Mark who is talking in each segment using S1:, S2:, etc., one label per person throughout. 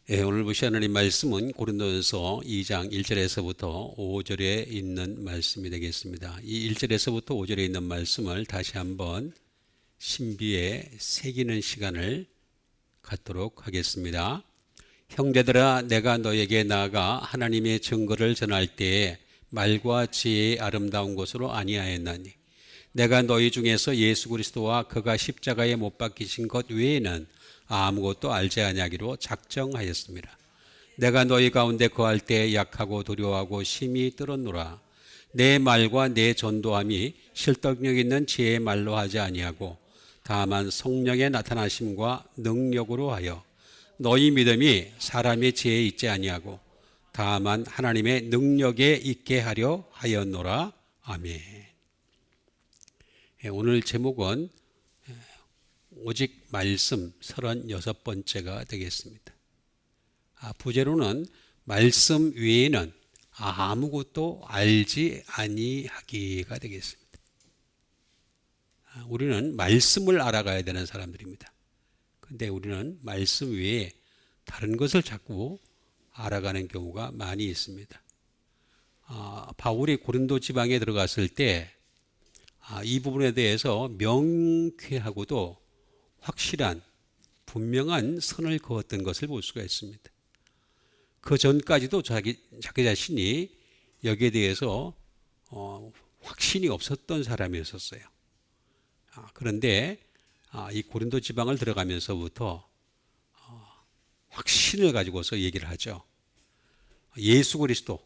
S1: 오늘 보실 하나님 말씀은 고린도전서 2장 1절에서부터 5절에 있는 말씀이 되겠습니다. 이 1절에서부터 5절에 있는 말씀을 다시 한번 신비에 새기는 시간을 갖도록 하겠습니다. 형제들아, 내가 너에게 나아가 하나님의 증거를 전할 때에 말과 지혜의 아름다운 것으로 아니하였나니 내가 너희 중에서 예수 그리스도와 그가 십자가에 못 박히신 것 외에는 아무것도 알지 아니하기로 작정하였습니다. 내가 너희 가운데 거할 때 약하고 두려워하고 심히 떨었노라. 내 말과 내 전도함이 실덕력 있는 지혜의 말로 하지 아니하고 다만 성령의 나타나심과 능력으로 하여 너희 믿음이 사람의 지혜에 있지 아니하고 다만 하나님의 능력에 있게 하려 하였노라. 아멘. 오늘 제목은 오직 말씀 36번째가 되겠습니다. 부제로는 말씀 외에는 아무것도 알지 아니하기가 되겠습니다. 우리는 말씀을 알아가야 되는 사람들입니다. 그런데 우리는 말씀 외에 다른 것을 자꾸 알아가는 경우가 많이 있습니다. 바울이 고린도 지방에 들어갔을 때 이 부분에 대해서 명쾌하고도 확실한 분명한 선을 그었던 것을 볼 수가 있습니다. 그 전까지도 자기 자신이 여기에 대해서 확신이 없었던 사람이었어요. 그런데 이 고린도 지방을 들어가면서부터 확신을 가지고서 얘기를 하죠. 예수 그리스도,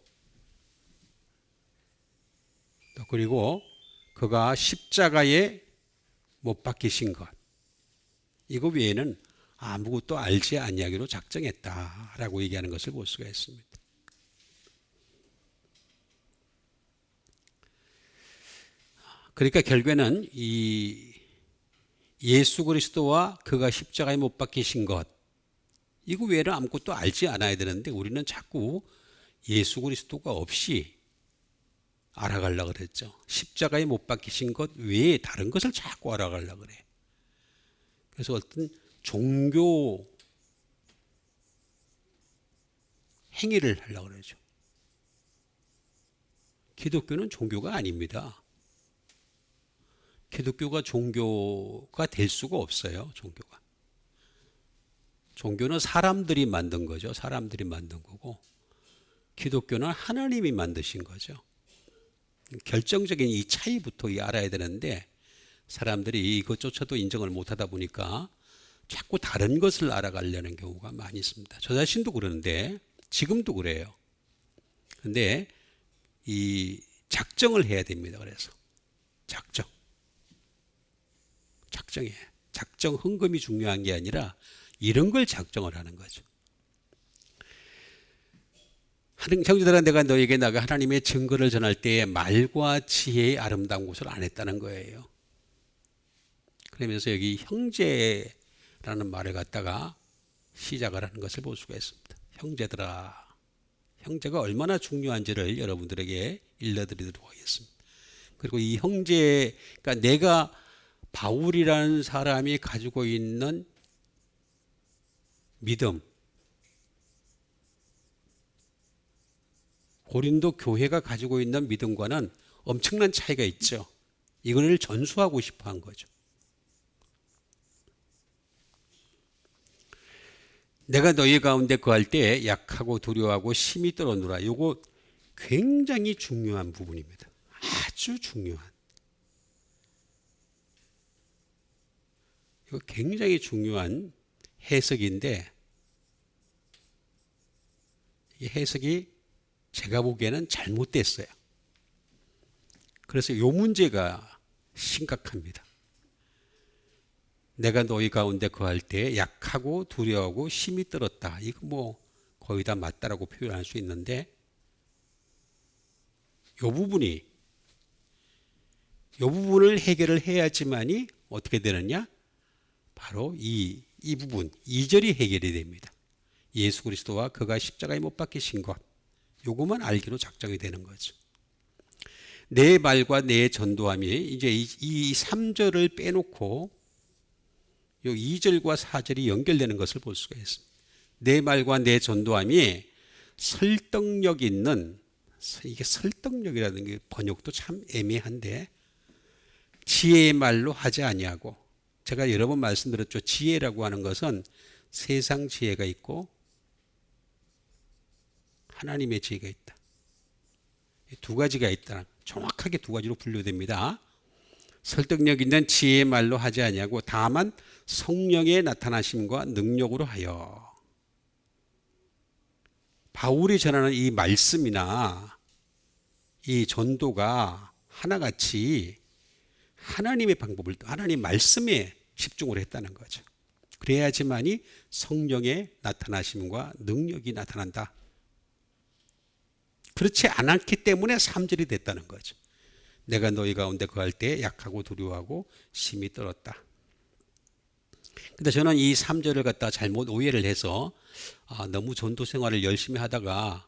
S1: 그리고 그가 십자가에 못 박히신 것, 이거 외에는 아무것도 알지 아니하기로 작정했다라고 얘기하는 것을 볼 수가 있습니다. 그러니까 결국에는 이 예수 그리스도와 그가 십자가에 못 박히신 것, 이거 외에는 아무것도 알지 않아야 되는데 우리는 자꾸 예수 그리스도가 없이 알아가려고 그랬죠. 십자가에 못 박히신 것 외에 다른 것을 자꾸 알아가려고 그래. 그래서 어떤 종교 행위를 하려고 그러죠. 기독교는 종교가 아닙니다. 기독교가 종교가 될 수가 없어요. 종교는 사람들이 만든 거죠. 사람들이 만든 거고, 기독교는 하나님이 만드신 거죠. 결정적인 이 차이부터 알아야 되는데 사람들이 이것조차도 인정을 못하다 보니까 자꾸 다른 것을 알아가려는 경우가 많이 있습니다. 저 자신도 그러는데 지금도 그래요. 그런데 이 작정을 해야 됩니다. 그래서 작정해. 작정 헌금이 중요한 게 아니라 이런 걸 작정을 하는 거죠. 형제들아, 내가 너에게 나가 하나님의 증거를 전할 때에 말과 지혜의 아름다운 것을 안 했다는 거예요. 그러면서 여기 형제라는 말을 갖다가 시작을 하는 것을 볼 수가 있습니다. 형제들아, 형제가 얼마나 중요한지를 여러분들에게 일러드리도록 하겠습니다. 그리고 이 형제, 그러니까 내가 바울이라는 사람이 가지고 있는 믿음, 고린도 교회가 가지고 있는 믿음과는 엄청난 차이가 있죠. 이걸 전수하고 싶어 한 거죠. 내가 너희 가운데 거할 때 약하고 두려워하고 심히 떨었노라. 이거 굉장히 중요한 부분입니다. 아주 중요한. 이거 굉장히 중요한 해석인데 이 해석이 제가 보기에는 잘못됐어요. 그래서 이 문제가 심각합니다. 내가 너희 가운데 거할 때 약하고 두려워하고 심히 떨었다. 이거 뭐 거의 다 맞다라고 표현할 수 있는데 이 부분을 해결을 해야지만이 어떻게 되느냐? 바로 이 부분 2절이 해결이 됩니다. 예수 그리스도와 그가 십자가에 못 박히신 것, 요것만 알기로 작정이 되는 거죠. 내 말과 내 전도함이 이제 이 3절을 빼놓고 요 2절과 4절이 연결되는 것을 볼 수가 있습니다. 내 말과 내 전도함이 설득력 있는, 이게 설득력이라는 게 번역도 참 애매한데, 지혜의 말로 하지 아니하고, 제가 여러 번 말씀드렸죠. 지혜라고 하는 것은 세상 지혜가 있고 하나님의 지혜가 있다. 두 가지가 있다. 정확하게 두 가지로 분류됩니다. 설득력 있는 지혜의 말로 하지 아니하고 다만 성령의 나타나심과 능력으로 하여. 바울이 전하는 이 말씀이나 이 전도가 하나같이 하나님의 방법을, 하나님 말씀에 집중을 했다는 거죠. 그래야지만이 성령의 나타나심과 능력이 나타난다. 그렇지 않았기 때문에 3절이 됐다는 거죠. 내가 너희 가운데 거할 때 약하고 두려워하고 심히 떨었다. 근데 저는 이 3절을 갖다 잘못 오해를 해서 너무 전도 생활을 열심히 하다가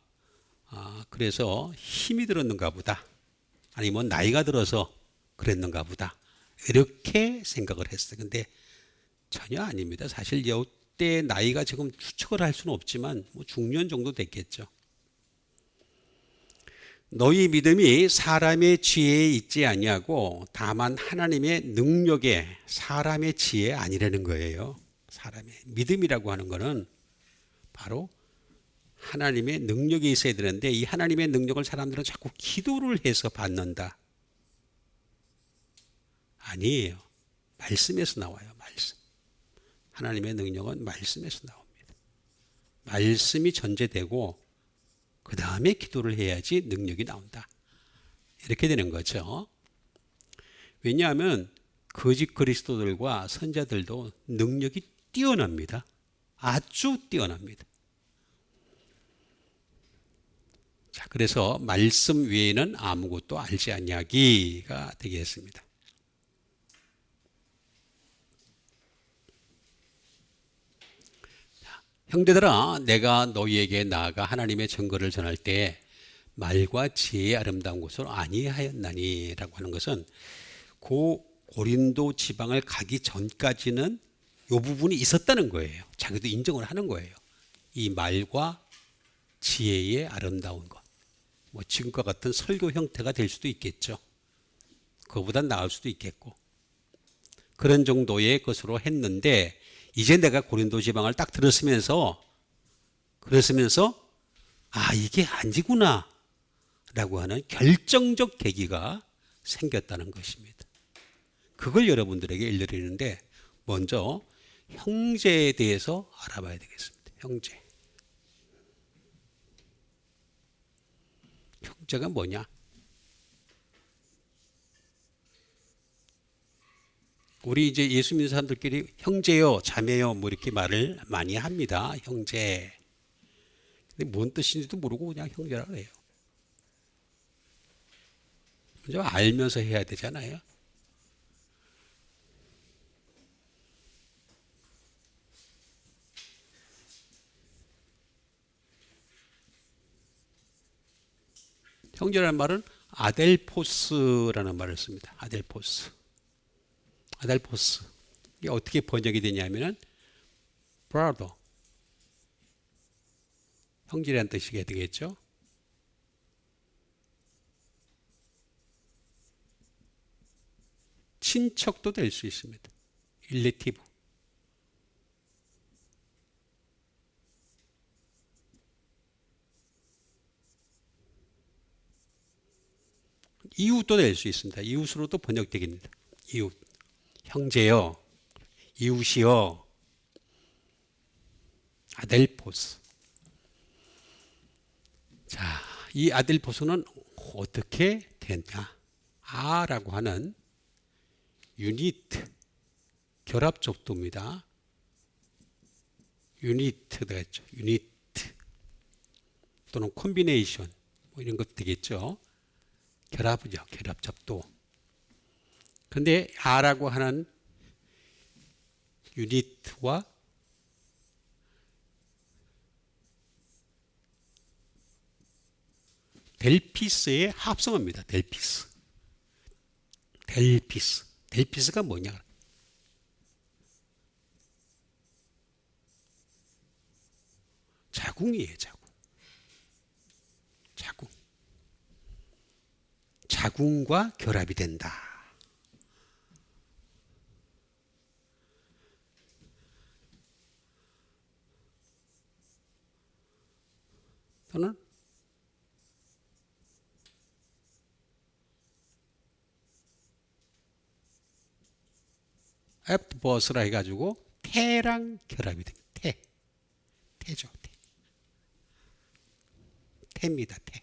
S1: 그래서 힘이 들었는가 보다. 아니면 나이가 들어서 그랬는가 보다. 이렇게 생각을 했어요. 근데 전혀 아닙니다. 사실 이때 나이가 지금 추측을 할 수는 없지만 뭐 중년 정도 됐겠죠. 너희 믿음이 사람의 지혜에 있지 아니하고 다만 하나님의 능력에, 사람의 지혜 아니라는 거예요. 사람의 믿음이라고 하는 거는 바로 하나님의 능력이 있어야 되는데, 이 하나님의 능력을 사람들은 자꾸 기도를 해서 받는다. 아니에요. 말씀에서 나와요. 말씀. 하나님의 능력은 말씀에서 나옵니다. 말씀이 전제되고 그 다음에 기도를 해야지 능력이 나온다. 이렇게 되는 거죠. 왜냐하면 거짓 그리스도들과 선자들도 능력이 뛰어납니다. 아주 뛰어납니다. 자, 그래서 말씀 외에는 아무것도 알지 아니하기가 되겠습니다. 형제들아, 내가 너희에게 나아가 하나님의 증거를 전할 때 말과 지혜의 아름다운 것을 아니하였나니 라고 하는 것은 고린도 지방을 가기 전까지는 이 부분이 있었다는 거예요. 자기도 인정을 하는 거예요. 이 말과 지혜의 아름다운 것. 뭐 지금과 같은 설교 형태가 될 수도 있겠죠. 그거보단 나을 수도 있겠고. 그런 정도의 것으로 했는데, 이제 내가 고린도 지방을 딱 들었으면서 이게 아니구나 라고 하는 결정적 계기가 생겼다는 것입니다. 그걸 여러분들에게 일러드리는데, 먼저 형제에 대해서 알아봐야 되겠습니다. 형제. 형제가 뭐냐? 우리 이제 예수 믿는 사람들끼리 형제요, 자매요, 뭐 이렇게 말을 많이 합니다. 형제. 근데 뭔 뜻인지도 모르고 그냥 형제라고 해요. 먼저 알면서 해야 되잖아요. 형제라는 말은 아델포스라는 말을 씁니다. 아델포스. 이게 어떻게 번역이 되냐면은 brother, 형제라는 뜻이 되겠죠. 친척도 될 수 있습니다. 일레티브. 이웃도 될 수 있습니다. 이웃으로도 번역되겠습니다. 이웃. 형제요, 이웃이요, 아델포스. 자, 이 아델포스는 어떻게 됐냐? 아라고 하는 유니트, 결합 접두입니다. 유니트가 있죠. 유니트 또는 콤비네이션 뭐 이런 것도 되겠죠. 결합이죠. 결합 접두. 그런데 아라고 하는 유니트와 델피스의 합성어입니다. 델피스. 델피스가 뭐냐? 자궁이에요. 자궁. 자궁. 자궁과 결합이 된다. 또는 애프터버스라 해가지고 태랑 결합이 됩니다. 태죠. 태입니다. 태.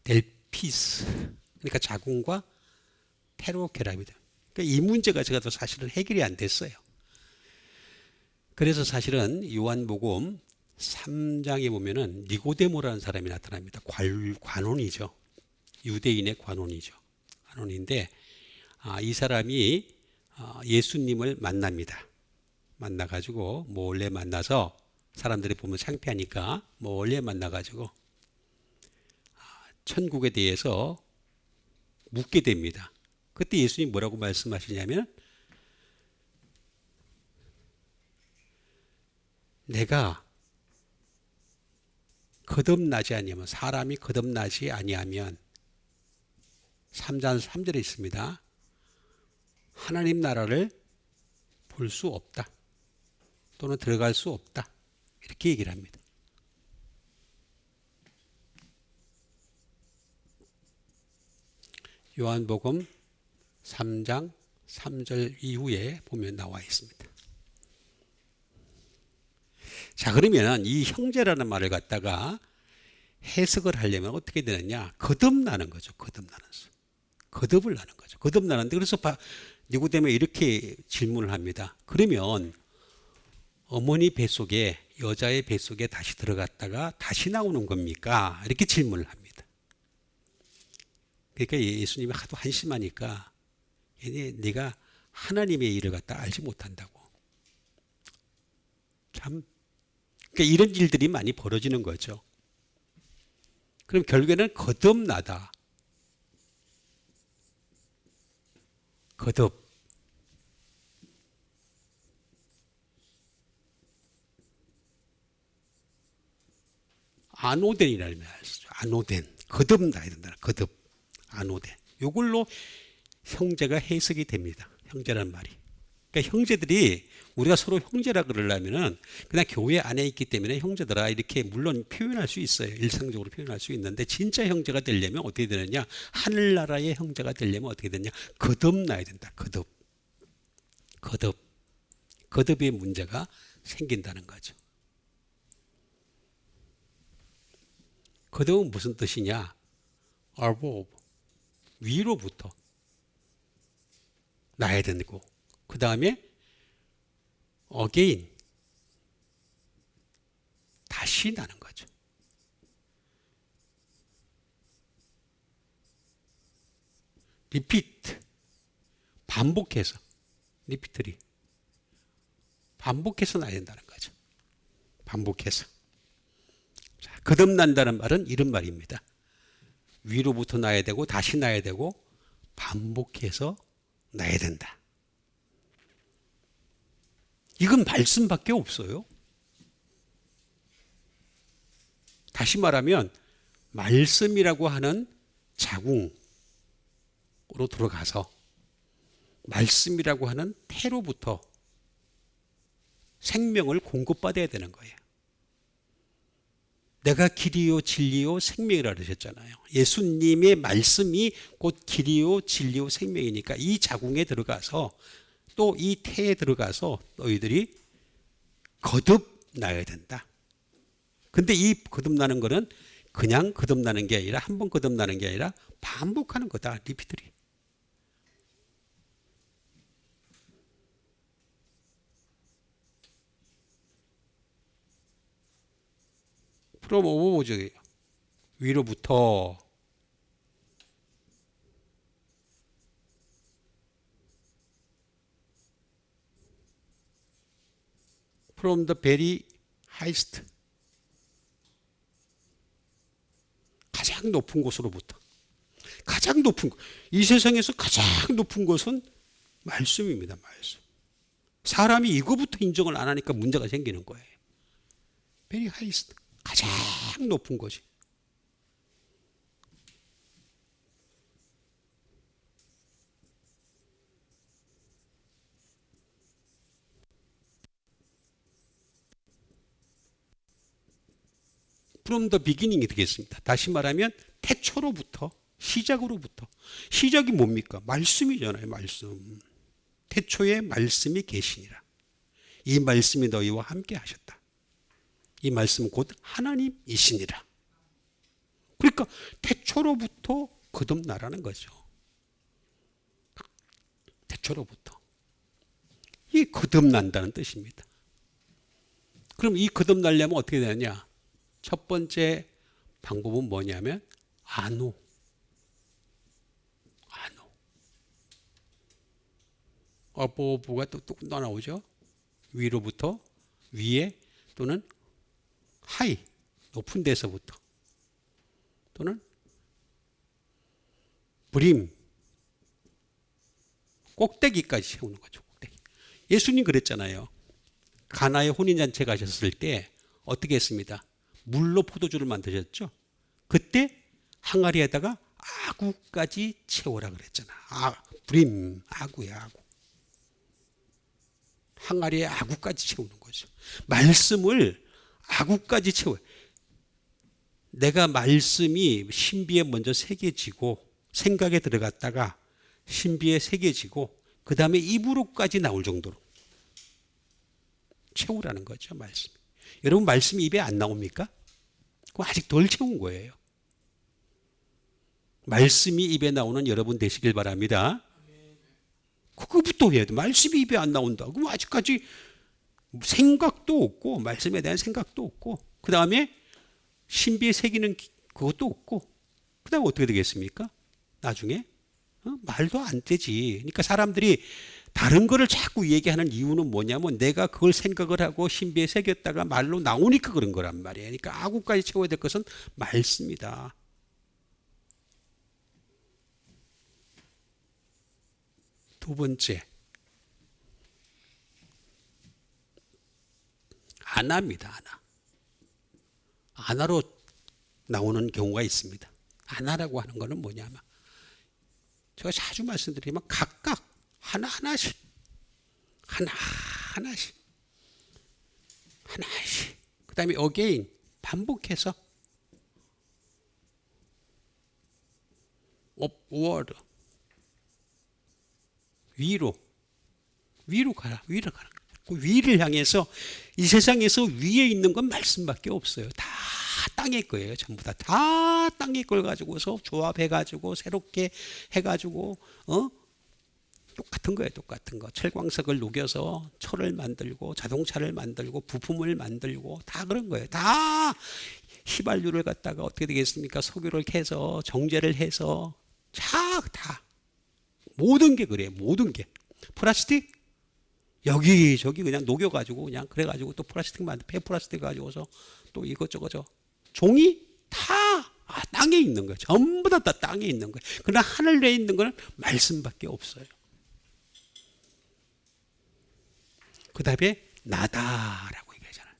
S1: 델피스. 그러니까 자궁과 태로 결합이 됩니다. 그러니까 이 문제가 제가 또 사실은 해결이 안 됐어요. 그래서 사실은 요한복음 3장에 보면은 니고데모라는 사람이 나타납니다. 관원이죠. 유대인의 관원이죠. 관원인데 이 사람이 예수님을 만납니다. 만나가지고 몰래 만나서 사람들이 보면 창피하니까 몰래 만나가지고 천국에 대해서 묻게 됩니다. 그때 예수님 뭐라고 말씀하시냐면 내가 거듭나지 아니하면 사람이 거듭나지 아니하면 3장 3절에 있습니다. 하나님 나라를 볼 수 없다. 또는 들어갈 수 없다. 이렇게 얘기를 합니다. 요한복음 3장 3절 이후에 보면 나와 있습니다. 자, 그러면 이 형제라는 말을 갖다가 해석을 하려면 어떻게 되느냐? 거듭나는 거죠. 거듭나면서. 거듭을 나는 거죠. 거듭나는데 그래서 니고데모가 이렇게 질문을 합니다. 그러면 어머니 뱃속에 여자의 뱃속에 다시 들어갔다가 다시 나오는 겁니까? 이렇게 질문을 합니다. 그러니까 예수님이 하도 한심하니까 네가 하나님의 일을 갖다 알지 못한다고. 참 그러니까 이런 일들이 많이 벌어지는 거죠. 그럼 결국에는 거듭나다. 거듭. 아노덴이라는 말을 쓰죠. 아노덴. 거듭나야 된다. 거듭. 아노덴. 이걸로 형제가 해석이 됩니다. 형제라는 말이. 그러니까 형제들이 우리가 서로 형제라 그러려면은 그냥 교회 안에 있기 때문에 형제들아 이렇게 물론 표현할 수 있어요. 일상적으로 표현할 수 있는데 진짜 형제가 되려면 어떻게 되느냐? 하늘나라의 형제가 되려면 어떻게 되느냐? 거듭나야 된다. 거듭. 거듭. 거듭의 문제가 생긴다는 거죠. 거듭은 무슨 뜻이냐? above. 위로부터 나야 되고 그 다음에 again 다시 나는 거죠. repeat 반복해서 repeatedly 반복해서 나야 된다는 거죠. 반복해서. 자, 거듭난다는 말은 이런 말입니다. 위로부터 나야 되고 다시 나야 되고 반복해서 나야 된다. 이건 말씀밖에 없어요. 다시 말하면 말씀이라고 하는 자궁으로 들어가서 말씀이라고 하는 태로부터 생명을 공급받아야 되는 거예요. 내가 길이요 진리요 생명이라 그러셨잖아요. 예수님의 말씀이 곧 길이요 진리요 생명이니까 이 자궁에 들어가서 또 이 태에 들어가서 너희들이 거듭나야 된다. 근데 이 거듭나는 거는 그냥 거듭나는 게 아니라 한 번 거듭나는 게 아니라 반복하는 거다. 리피트리. 프롬 오버보적이에요. 위로부터 from the very highest 가장 높은 곳으로부터 가장 높은 곳. 이 세상에서 가장 높은 곳은 말씀입니다. 말씀. 사람이 이거부터 인정을 안 하니까 문제가 생기는 거예요. very highest. 가장 높은 거지. from the beginning이 되겠습니다. 다시 말하면 태초로부터, 시작으로부터. 시작이 뭡니까? 말씀이잖아요. 말씀. 태초에 말씀이 계시니라. 이 말씀이 너희와 함께 하셨다. 이 말씀은 곧 하나님이시니라. 그러니까 태초로부터 거듭나라는 거죠. 태초로부터. 이 거듭난다는 뜻입니다. 그럼 이 거듭나려면 어떻게 되느냐? 첫 번째 방법은 뭐냐면 안오. 어보가 또 나오죠. 위로부터 위에 또는 하이 높은 데서부터 또는 브림 꼭대기까지 세우는 거죠. 꼭대기. 예수님 그랬잖아요. 가나의 혼인잔치 가셨을 때 어떻게 했습니다? 물로 포도주를 만드셨죠. 그때 항아리에다가 아구까지 채우라 그랬잖아. 브림 아구야 아구. 항아리에 아구까지 채우는 거죠. 말씀을 아구까지 채워요. 내가 말씀이 신비에 먼저 새겨지고 생각에 들어갔다가 신비에 새겨지고 그 다음에 입으로까지 나올 정도로 채우라는 거죠. 말씀. 여러분 말씀이 입에 안 나옵니까? 그럼 아직 덜 채운 거예요. 말씀이 입에 나오는 여러분 되시길 바랍니다. 그거부터 해야 돼. 말씀이 입에 안 나온다. 그럼 아직까지 생각도 없고 말씀에 대한 생각도 없고 그 다음에 신비에 새기는 그것도 없고 그 다음에 어떻게 되겠습니까? 나중에 말도 안 되지. 그러니까 사람들이 다른 거를 자꾸 얘기하는 이유는 뭐냐면 내가 그걸 생각을 하고 신비에 새겼다가 말로 나오니까 그런 거란 말이에요. 그러니까 아구까지 채워야 될 것은 말씀이다. 두 번째, 아나입니다. 아나로 나오는 경우가 있습니다. 아나라고 하는 것은 뭐냐면 제가 자주 말씀드리지만 각각 하나하나씩 그 다음에 again 반복해서 upward 위로 가라. 그 위를 향해서 이 세상에서 위에 있는 건 말씀밖에 없어요. 다 땅의 거예요. 전부 다 땅의 걸 가지고서 조합해가지고 새롭게 해가지고 똑같은 거예요. 똑같은 거. 철광석을 녹여서 철을 만들고 자동차를 만들고 부품을 만들고 다 그런 거예요. 다 휘발유를 갖다가 어떻게 되겠습니까? 석유를 캐서 정제를 해서 다 모든 게 그래요. 모든 게. 플라스틱 여기저기 그냥 녹여가지고 그냥 그래가지고 또 플라스틱 폐플라스틱 가지고서 또 이것저것 종이 다 땅에 있는 거예요. 전부 다 땅에 있는 거예요. 그러나 하늘에 있는 건 말씀밖에 없어요. 그 다음에 나다라고 얘기하잖아요.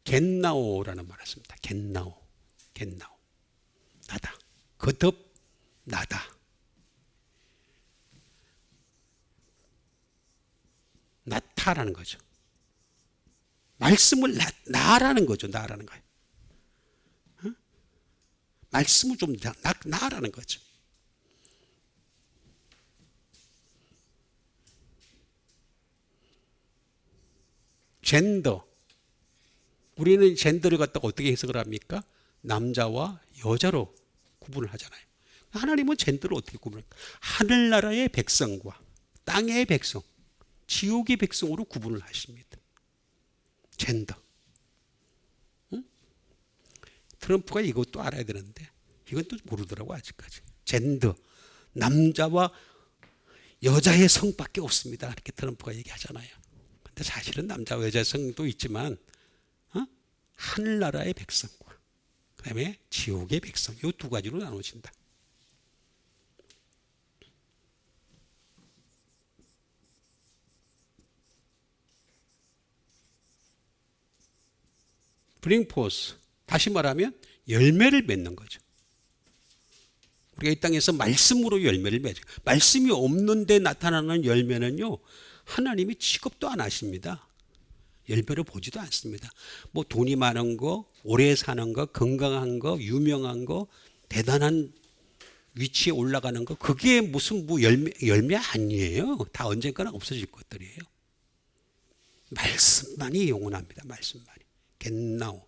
S1: 겟나오라는 말을 씁니다. 겟나오. 나다. 거듭 나다. 나타라는 거죠. 말씀을 나라는 거죠. 나라는 거예요. 말씀을 좀 나라는 거죠. 젠더. 우리는 젠더를 갖다가 어떻게 해석을 합니까? 남자와 여자로 구분을 하잖아요. 하나님은 젠더를 어떻게 구분할까? 하늘나라의 백성과 땅의 백성, 지옥의 백성으로 구분을 하십니다. 젠더. 트럼프가 이것도 알아야 되는데 이건 또 모르더라고 아직까지. 젠더. 남자와 여자의 성밖에 없습니다. 이렇게 트럼프가 얘기하잖아요. 근데 사실은 남자와 여자의 성도 있지만 하늘나라의 백성과 그 다음에 지옥의 백성 이 두 가지로 나눠진다. bring forth. 다시 말하면 열매를 맺는 거죠. 우리가 이 땅에서 말씀으로 열매를 맺어요. 말씀이 없는데 나타나는 열매는요, 하나님이 취급도 안 하십니다. 열매를 보지도 않습니다. 뭐 돈이 많은 거, 오래 사는 거, 건강한 거, 유명한 거, 대단한 위치에 올라가는 거, 그게 무슨 뭐 열매 아니에요. 다 언젠가는 없어질 것들이에요. 말씀만이 영원합니다. 말씀만이. 겟나우.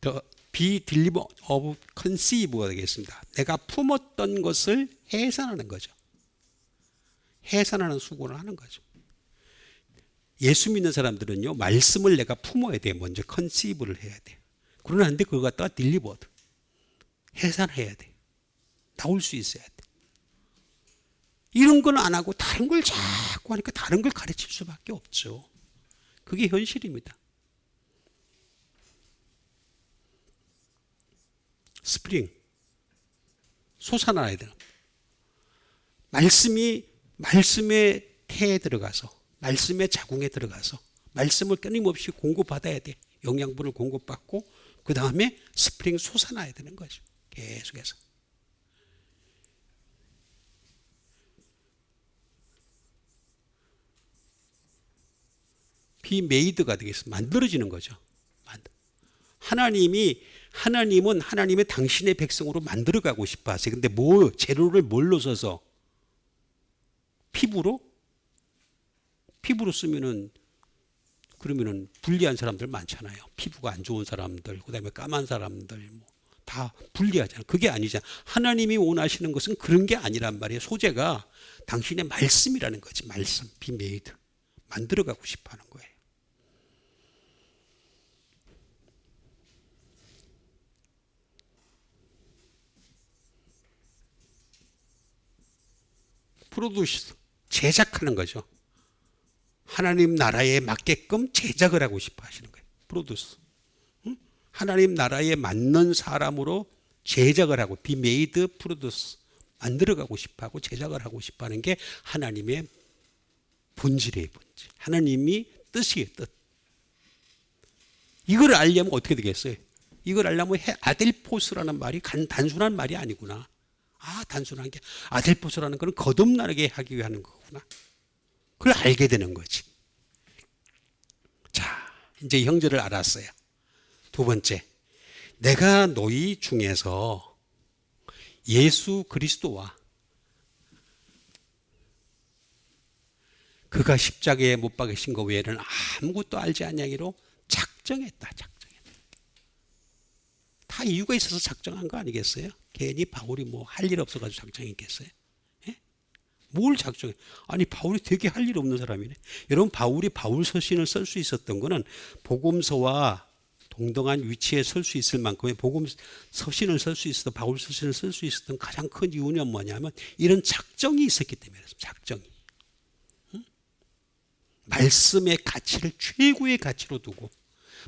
S1: The be delivered of conceive가 되겠습니다. 내가 품었던 것을 해산하는 거죠. 해산하는 수고를 하는 거죠. 예수 믿는 사람들은요, 말씀을 내가 품어야 돼. 먼저 컨시브를 해야 돼. 그러는데 그걸 갖다가 딜리버드, 해산해야 돼. 나올 수 있어야 돼. 이런 건 안 하고 다른 걸 자꾸 하니까 다른 걸 가르칠 수밖에 없죠. 그게 현실입니다. 스프링, 솟아나야 돼요. 말씀의 태에 들어가서, 말씀의 자궁에 들어가서 말씀을 끊임없이 공급받아야 돼. 영양분을 공급받고 그 다음에 스프링 솟아나야 되는 거죠. 계속해서. be made가 되겠습니다. 만들어지는 거죠. 하나님은 하나님의 당신의 백성으로 만들어가고 싶어 하세요. 근데 재료를 뭘로 써서? 피부로 쓰면은, 그러면은 불리한 사람들 많잖아요. 피부가 안 좋은 사람들, 그 다음에 까만 사람들, 다 불리하잖아요. 그게 아니잖아요. 하나님이 원하시는 것은 그런 게 아니란 말이에요. 소재가 당신의 말씀이라는 거지. 말씀, be made. 만들어가고 싶어 하는 거예요. 프로듀스, 제작하는 거죠. 하나님 나라에 맞게끔 제작을 하고 싶어 하시는 거예요. 프로듀스. 하나님 나라에 맞는 사람으로 제작을 하고, be made, produce. 만들어가고 싶어 하고 제작을 하고 싶어 하는 게 하나님의 본질이에요, 본질. 하나님이 뜻이에요, 뜻. 이걸 알려면 어떻게 되겠어요? 이걸 알려면 아델포스라는 말이 단순한 말이 아니구나. 단순한 게 아델포스라는 것은 거듭나게 하기 위해 하는 거구나. 그걸 알게 되는 거지. 자, 이제 형제를 알았어요. 두 번째, 내가 너희 중에서 예수 그리스도와 그가 십자가에 못 박으신 것 외에는 아무것도 알지 아니하기로 작정했다. 다 이유가 있어서 작정한 거 아니겠어요? 괜히 바울이 할 일 없어가지고 작정했겠어요? 예? 뭘 작정해? 아니, 바울이 되게 할 일 없는 사람이네. 여러분, 바울이 바울 서신을 쓸 수 있었던 거는 복음서와 동등한 위치에 설 수 있을 만큼의 복음 서신을 쓸 수 있었던, 바울 서신을 쓸 수 있었던 가장 큰 이유는 뭐냐면 이런 작정이 있었기 때문에. 작정이. 말씀의 가치를 최고의 가치로 두고,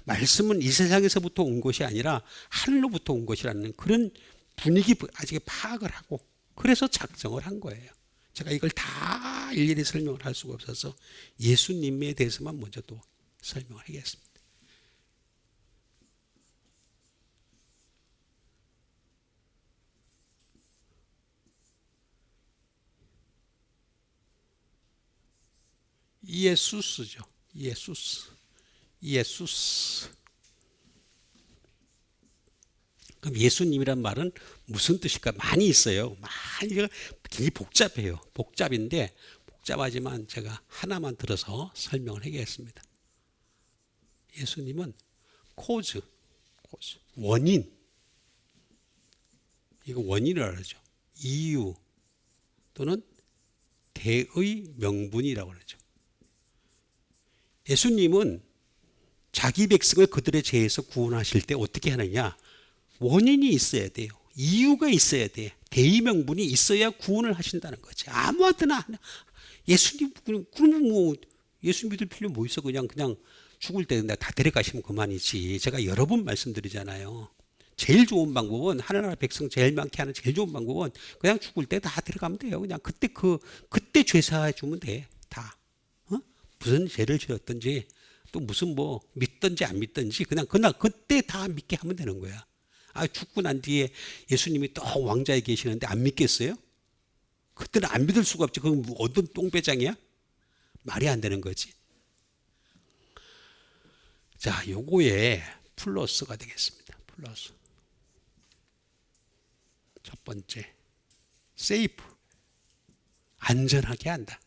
S1: 말씀은 이 세상에서부터 온 것이 아니라 하늘로부터 온 것이라는 그런 분위기 아직 파악을 하고, 그래서 작정을 한 거예요. 제가 이걸 다 일일이 설명을 할 수가 없어서 예수님에 대해서만 먼저 또 설명을 하겠습니다. 예수스죠. 예수스. 그럼 예수님이란 말은 무슨 뜻일까? 많이 있어요. 굉장히 복잡해요. 복잡인데, 복잡하지만 제가 하나만 들어서 설명을 하겠습니다. 예수님은 코즈, 원인. 이거 원인이라고 그러죠. 이유 또는 대의 명분이라고 그러죠. 예수님은 자기 백성을 그들의 죄에서 구원하실 때 어떻게 하느냐? 원인이 있어야 돼요. 이유가 있어야 돼. 대의명분이 있어야 구원을 하신다는 거지. 아무하나 예수님, 그러면 예수 믿을 필요 뭐 있어? 그냥 죽을 때 다 데려가시면 그만이지. 제가 여러 번 말씀드리잖아요. 제일 좋은 방법은 하나나라 백성 제일 많게 하는 제일 좋은 방법은 그냥 죽을 때 다 들어가면 돼요. 그냥 그때 죄사해 주면 돼. 다. 무슨 죄를 지었든지 또 무슨 뭐 믿든지 안 믿든지 그냥 그때 다 믿게 하면 되는 거야. 죽고 난 뒤에 예수님이 또 왕자에 계시는데 안 믿겠어요? 그때는 안 믿을 수가 없지. 그건 뭐 어떤 똥배짱이야? 말이 안 되는 거지. 자, 요거에 플러스가 되겠습니다. 플러스. 첫 번째, 세이프. 안전하게 한다.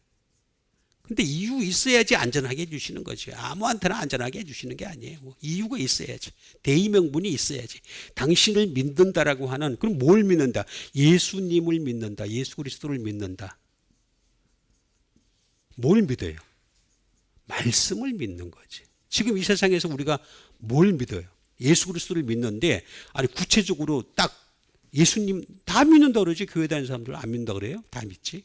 S1: 근데 이유 있어야지 안전하게 해주시는 거지. 아무한테나 안전하게 해주시는 게 아니에요. 이유가 있어야지. 대의명분이 있어야지. 당신을 믿는다라고 하는, 그럼 뭘 믿는다? 예수님을 믿는다. 예수 그리스도를 믿는다. 뭘 믿어요? 말씀을 믿는 거지. 지금 이 세상에서 우리가 뭘 믿어요? 예수 그리스도를 믿는데, 아니, 구체적으로 딱 예수님 다 믿는다 그러지. 교회 다니는 사람들 안 믿는다 그래요? 다 믿지.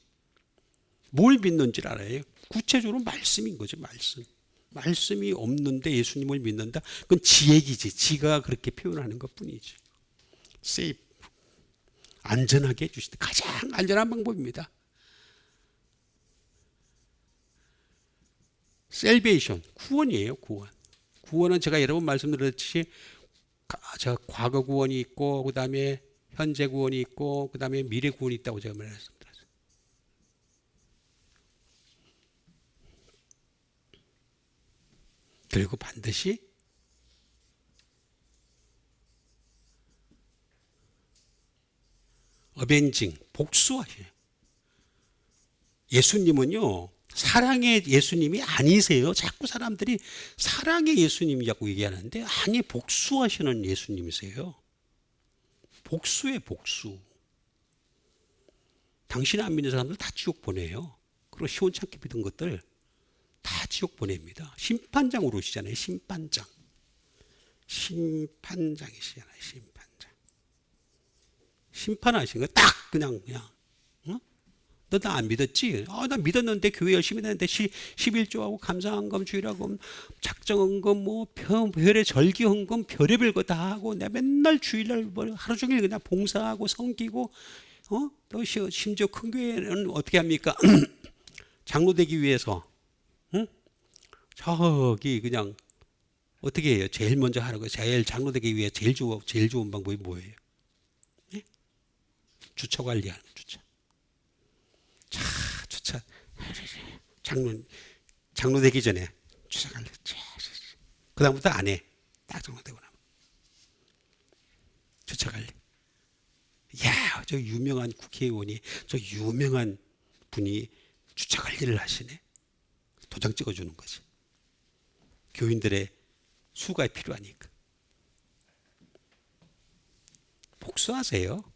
S1: 뭘 믿는지를 알아요. 구체적으로 말씀인 거죠. 말씀. 말씀이 없는데 예수님을 믿는다. 그건 지 얘기지. 지가 그렇게 표현하는 것뿐이지. 세이프. 안전하게 해주시다. 가장 안전한 방법입니다. 셀베이션. 구원이에요. 구원. 구원은 제가 여러 번 말씀드렸듯이 과거 구원이 있고 그 다음에 현재 구원이 있고 그 다음에 미래 구원이 있다고 제가 말했습니다. 그리고 반드시 어벤징, 복수하셔요. 예수님은요, 사랑의 예수님이 아니세요. 자꾸 사람들이 사랑의 예수님이라고 얘기하는데 아니, 복수하시는 예수님이세요. 복수에 복수. 당신 안 믿는 사람들 다 지옥 보내요. 그리고 시원찮게 믿은 것들 다 지옥 보냅니다. 심판장으로 오시잖아요. 심판장. 심판장이시잖아요. 심판장. 심판하시는 거 딱 그냥 너 나 안 믿었지? 나 믿었는데 교회 열심히 다녔는데 11조하고 감사헌금 주일하고 작정헌금 뭐 별의 절기헌금 별의별 거 다 하고 내가 맨날 주일날 뭐 하루 종일 그냥 봉사하고 섬기고 또 심지어 큰 교회는 어떻게 합니까? 장로 되기 위해서 저기 그냥 어떻게 해요? 제일 먼저 하는 거 제일 장로 되기 위해 제일 좋은 방법이 뭐예요? 예? 주차 관리하는 주차. 주차 장로 되기 전에 주차 관리. 그 다음부터 안 해. 딱 장로 되고 나면 주차 관리. 야, 저 유명한 국회의원이 저 유명한 분이 주차 관리를 하시네. 도장 찍어주는 거지. 교인들의 수가 필요하니까. 복수하세요.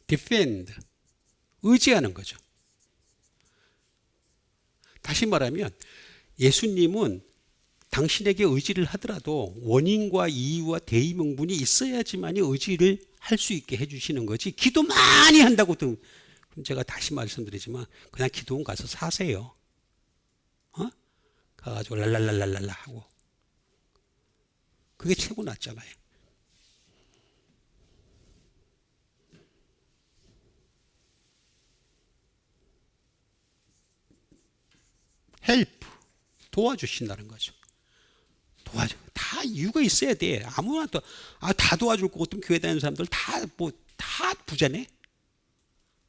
S1: defend. 의지하는 거죠. 다시 말하면 예수님은 당신에게 의지를 하더라도 원인과 이유와 대의명분이 있어야지만이 의지를 할 수 있게 해주시는 거지. 기도 많이 한다고 그럼 제가 다시 말씀드리지만 그냥 기도원 가서 사세요. 가가지고 랄랄랄랄랄라 하고 그게 최고 낫잖아요. 헬프. 도와주신다는 거죠. 다 이유가 있어야 돼. 아무나 다 도와줄 거 어떤 교회 다니는 사람들 다 부자네?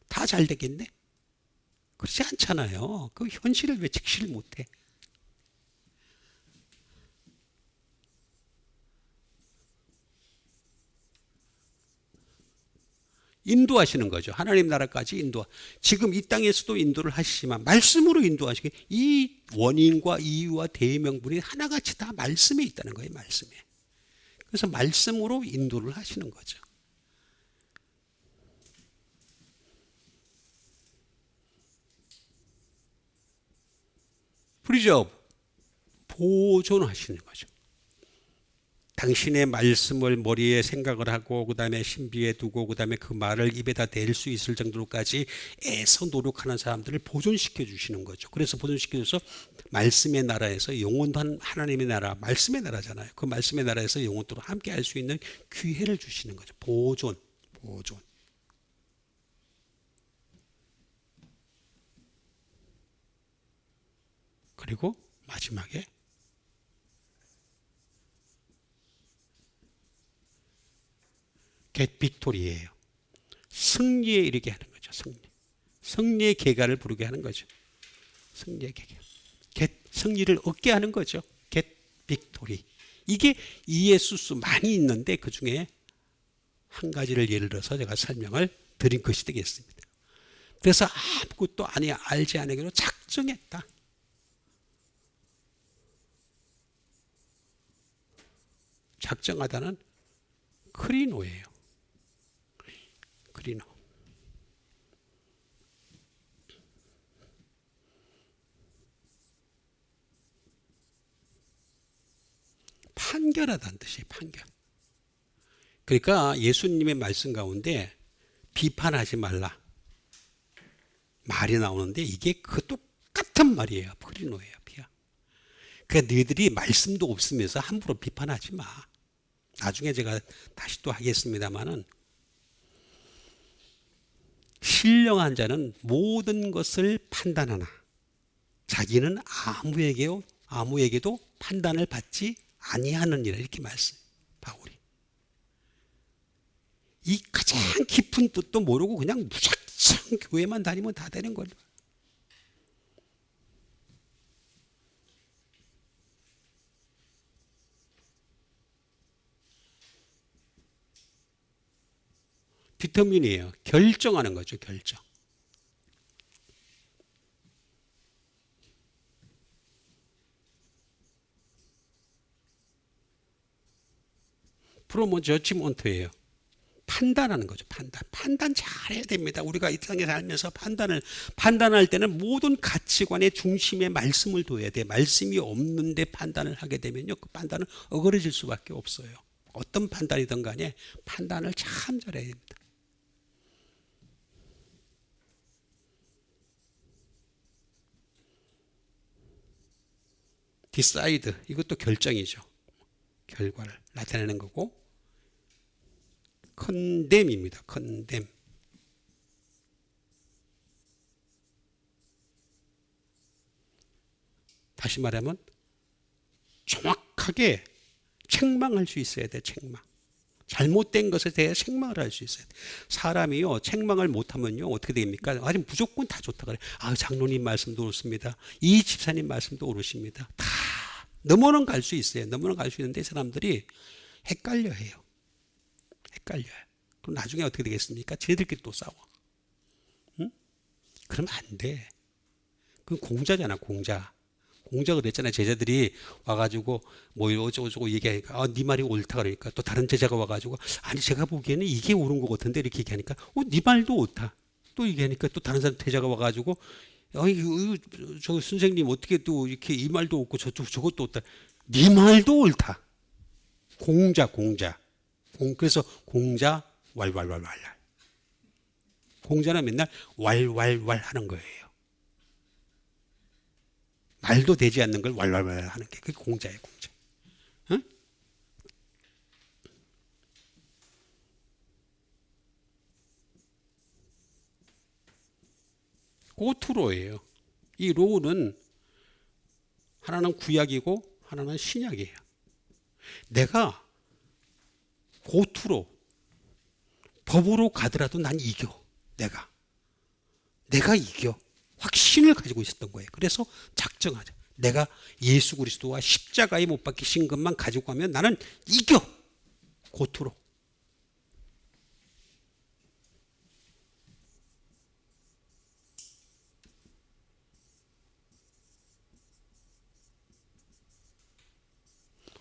S1: 다 잘 되겠네? 그렇지 않잖아요. 그 현실을 왜 직시를 못해? 인도하시는 거죠. 하나님 나라까지 지금 이 땅에서도 인도를 하시지만 말씀으로 인도하시게 이 원인과 이유와 대의명분이 하나같이 다 말씀에 있다는 거예요. 말씀에. 그래서 말씀으로 인도를 하시는 거죠. 프리저브. 보존하시는 거죠. 당신의 말씀을 머리에 생각을 하고 그 다음에 신비에 두고 그 다음에 그 말을 입에다 댈 수 있을 정도로까지 애써 노력하는 사람들을 보존시켜 주시는 거죠. 그래서 보존시켜 줘서 말씀의 나라에서 영원한 하나님의 나라, 말씀의 나라잖아요. 그 말씀의 나라에서 영원토록 함께 할 수 있는 기회를 주시는 거죠. 보존. 그리고 마지막에 get victory예요. 승리에 이르게 하는 거죠. 승리의 계가를 부르게 하는 거죠. 승리의 계가. 승리를 얻게 하는 거죠. get victory. 이게 이에수스 많이 있는데 그 중에 한 가지를 예를 들어서 제가 설명을 드린 것이 되겠습니다. 그래서 아무것도 알지 않기로 작정했다. 작정하다는 크리노예요. 크리노. 판결하다는 뜻이에요. 판결. 그러니까 예수님의 말씀 가운데 비판하지 말라 말이 나오는데 이게 그 똑같은 말이에요. 크리노예요. 그러니까 너희들이 말씀도 없으면서 함부로 비판하지 마. 나중에 제가 다시 또 하겠습니다만은 신령한 자는 모든 것을 판단하나 자기는 아무에게도 판단을 받지 아니하느니라 이렇게 말씀. 바울이 이 가장 깊은 뜻도 모르고 그냥 무작정 교회만 다니면 다 되는 거예요. 디터민이에요. 결정하는 거죠. 결정. 프로모 저지먼트예요. 판단하는 거죠. 판단 잘해야 됩니다. 우리가 이 땅에 살면서 판단할 때는 모든 가치관의 중심에 말씀을 둬야 돼. 말씀이 없는데 판단을 하게 되면요, 그 판단은 어그러질 수밖에 없어요. 어떤 판단이든 간에 판단을 참 잘해야 됩니다. decide 이것도 결정이죠. 결과를 나타내는 거고, condemn입니다. condemn. 다시 말하면 정확하게 책망할 수 있어야 돼. 책망. 잘못된 것에 대해 책망을 할 수 있어야 돼. 사람이요, 책망을 못하면요 어떻게 됩니까? 아직 무조건 다 좋다 그래. 장로님 말씀도 옳습니다. 이 집사님 말씀도 옳으십니다. 다 넘어는 갈 수 있어요. 넘어는 갈 수 있는데 사람들이 헷갈려해요. 헷갈려요. 그럼 나중에 어떻게 되겠습니까? 쟤들끼리 또 싸워. 응? 그러면 안 돼. 그건 공자잖아. 공자 그랬잖아요. 제자들이 와가지고 뭐 어쩌고 얘기하니까 네 말이 옳다 그러니까 또 다른 제자가 와가지고 아니 제가 보기에는 이게 옳은 것 같은데 이렇게 얘기하니까 네 말도 옳다. 또 얘기하니까 또 다른 사람 제자가 와가지고 저 선생님 어떻게 또 이렇게 이 말도 옳고 저것도 옳다. 네 말도 옳다. 공자. 그래서 공자 왈왈왈왈. 공자는 맨날 왈왈왈 하는 거예요. 말도 되지 않는 걸 왈왈왈 하는 게 그게 공자예요. 공자. 응? 고투로예요. 이 로우는 하나는 구약이고 하나는 신약이에요. 내가 고투로 법으로 가더라도 난 이겨. 내가 이겨. 확신을 가지고 있었던 거예요. 그래서 작정하자. 내가 예수 그리스도와 십자가에 못 박히신 것만 가지고 가면 나는 이겨. 고투로.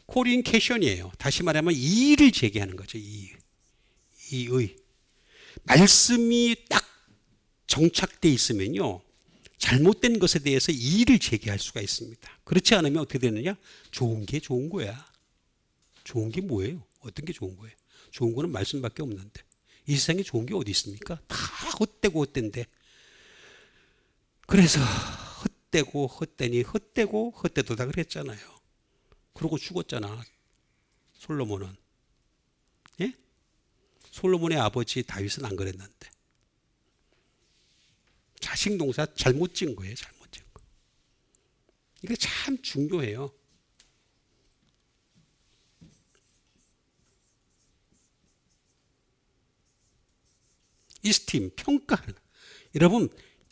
S1: 코린케션이에요. 다시 말하면 이의를 제기하는 거죠. 이의. 말씀이 딱 정착돼 있으면요, 잘못된 것에 대해서 이의를 제기할 수가 있습니다. 그렇지 않으면 어떻게 되느냐? 좋은 게 좋은 거야. 좋은 게 뭐예요? 어떤 게 좋은 거예요? 좋은 거는 말씀밖에 없는데. 이 세상에 좋은 게 어디 있습니까? 다 헛되고 헛된데. 그래서 헛되고 헛되니 헛되고 헛되도다 그랬잖아요. 그러고 죽었잖아. 솔로몬은. 예? 솔로몬의 아버지 다윗은 안 그랬는데. 자식 농사 잘못 지은 거예요. 잘못 지은 거. 이게 참 중요해요. 이스팀, 평가하는. 여러분,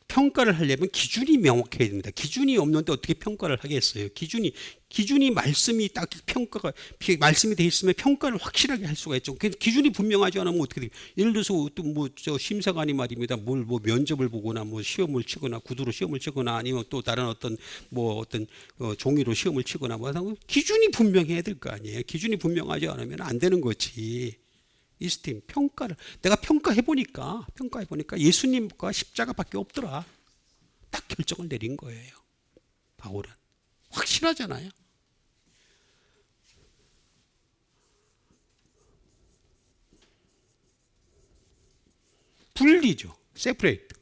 S1: 평가를 하려면 기준이 명확해야 됩니다. 기준이 없는데 어떻게 평가를 하겠어요? 기준이 말씀이 딱 평가가, 말씀이 돼 있으면 평가를 확실하게 할 수가 있죠. 기준이 분명하지 않으면 어떻게 돼요? 예를 들어서 또 뭐 저 심사관이 말입니다. 뭐 면접을 보거나 뭐 시험을 치거나 구두로 시험을 치거나 아니면 또 다른 어떤 종이로 시험을 치거나 뭐 기준이 분명해야 될 거 아니에요. 기준이 분명하지 않으면 안 되는 거지. 이스팀 평가를 내가 평가해보니까 예수님과 십자가밖에 없더라. 딱 결정을 내린 거예요. 바울은 확실하잖아요. 분리죠. 세퍼레이트.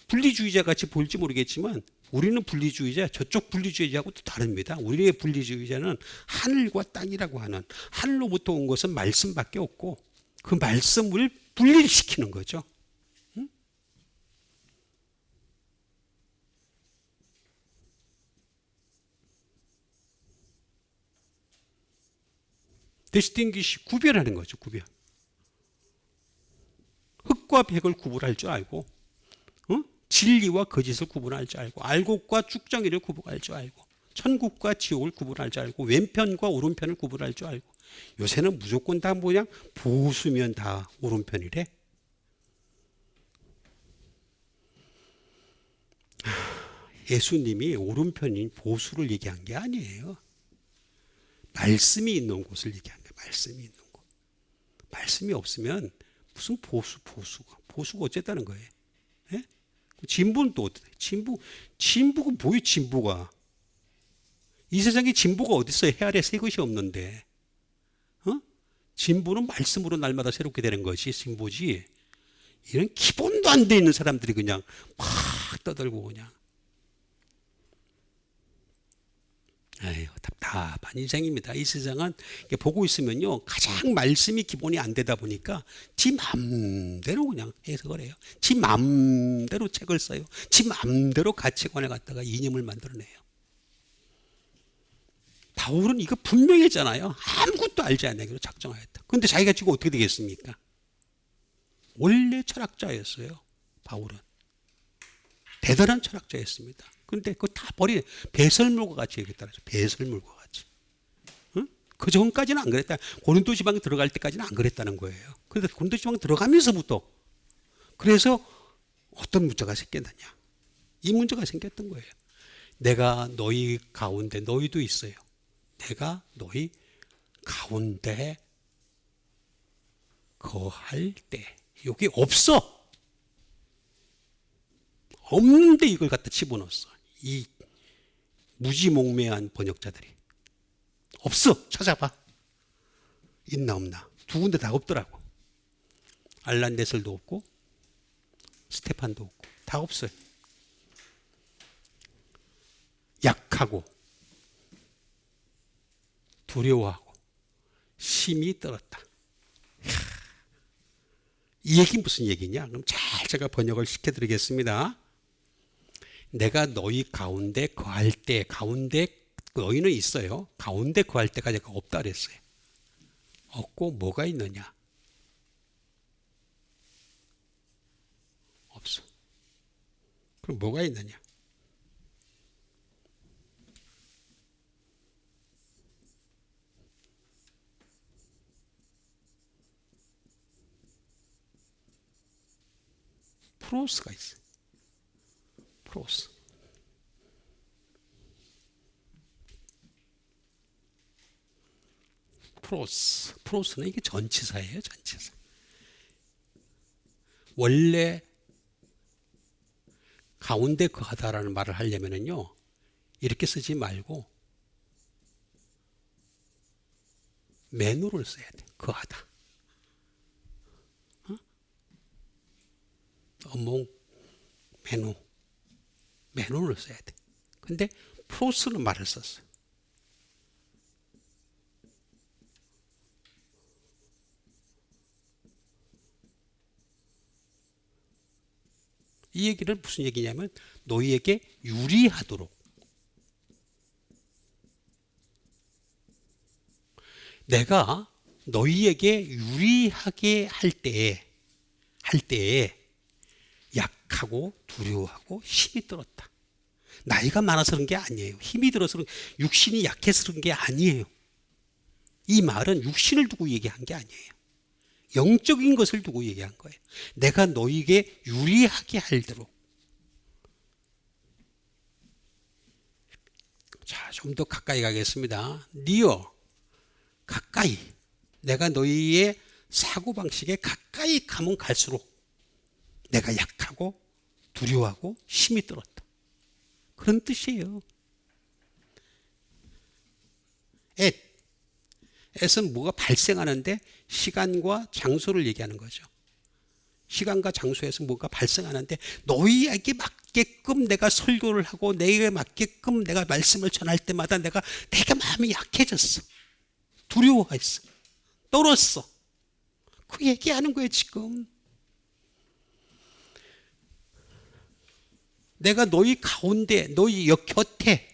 S1: 분리주의자 같이 보일지 모르겠지만 우리는 분리주의자, 저쪽 분리주의자하고 또 다릅니다. 우리의 분리주의자는 하늘과 땅이라고 하는, 하늘로부터 온 것은 말씀밖에 없고 그 말씀을 분리시키는 거죠. 응? 디스팅귀시, 구별하는 거죠. 구별. 흑과 백을 구분할 줄 알고, 진리와 거짓을 구분할 줄 알고, 알곡과 쭉정이를 구분할 줄 알고, 천국과 지옥을 구분할 줄 알고, 왼편과 오른편을 구분할 줄 알고. 요새는 무조건 다 뭐냐? 보수면 다 오른편이래. 예수님이 오른편인 보수를 얘기한 게 아니에요. 말씀이 있는 곳을 얘기한 거예요. 말씀이 있는 곳. 말씀이 없으면 무슨 보수가 어쨌다는 거예요. 예? 진보는 또 어때? 진보가 뭐예요? 진보가 이 세상에 진보가 어디 있어요? 해 아래 새 것이 없는데, 진보는 말씀으로 날마다 새롭게 되는 것이 진보지. 이런 기본도 안 돼 있는 사람들이 그냥 막 떠들고 그냥. 에휴, 답답한 인생입니다. 이 세상은 보고 있으면요, 가장 말씀이 기본이 안 되다 보니까 지 맘대로 그냥 해석을 해요. 지 맘대로 책을 써요. 지 맘대로 가치관을 갖다가 이념을 만들어내요. 바울은 이거 분명했잖아요. 아무것도 알지 않기로 작정하였다. 그런데 자기가 지금 어떻게 되겠습니까? 원래 철학자였어요. 바울은 대단한 철학자였습니다. 그런데 그거 다 버리, 배설물과 같이 얘기했다죠. 배설물과 같이. 응? 그 전까지는 안 그랬다. 고린도 지방에 들어갈 때까지는 안 그랬다는 거예요. 그런데 고린도 지방 들어가면서부터 그래서 어떤 문제가 생겼느냐? 이 문제가 생겼던 거예요. 내가 너희 가운데, 너희도 있어요. 내가 너희 가운데 거할 때, 여기 없어. 없는데 이걸 갖다 집어넣었어. 이 무지몽매한 번역자들이. 없어. 찾아봐. 있나 없나. 두 군데 다 없더라고. 알란데설도 없고 스테판도 없고 다 없어요. 약하고 두려워하고 심히 떨었다. 이 얘기는 무슨 얘기냐? 그럼 잘 제가 번역을 시켜드리겠습니다. 내가 너희 가운데 거할 때, 가운데 너희는 있어요. 가운데 거할 때가 내가 없다 그랬어요. 없고 뭐가 있느냐? 없어. 그럼 뭐가 있느냐? 프로스가 있어요. 프로스. 프로스는 이게 전치사예요. 전치사. 원래 가운데 거하다라는 말을 하려면요, 이렇게 쓰지 말고 매노를 써야 돼. 거하다. 어몽, 매노. 매노를 써야 돼. 근데 프로스는 말을 썼어요. 이 얘기는 무슨 얘기냐면 너희에게 유리하도록, 내가 너희에게 유리하게 할 때에 약하고 두려워하고 힘이 들었다. 나이가 많아서 그런 게 아니에요. 힘이 들어서 육신이 약해서 그런 게 아니에요. 이 말은 육신을 두고 얘기한 게 아니에요. 영적인 것을 두고 얘기한 거예요. 내가 너희에게 유리하게 할도록. 자, 좀 더 가까이 가겠습니다. 니어, 가까이. 내가 너희의 사고방식에 가까이 가면 갈수록 내가 약하고 두려워하고 힘이 들었다. 그런 뜻이에요. at은 뭐가 발생하는데 시간과 장소를 얘기하는 거죠. 시간과 장소에서 뭐가 발생하는데 너희에게 맞게끔 내가 설교를 하고 너희에게 맞게끔 내가 말씀을 전할 때마다 내가 마음이 약해졌어. 두려워했어. 떨었어. 그 얘기하는 거예요 지금. 내가 너희 가운데 너희 곁에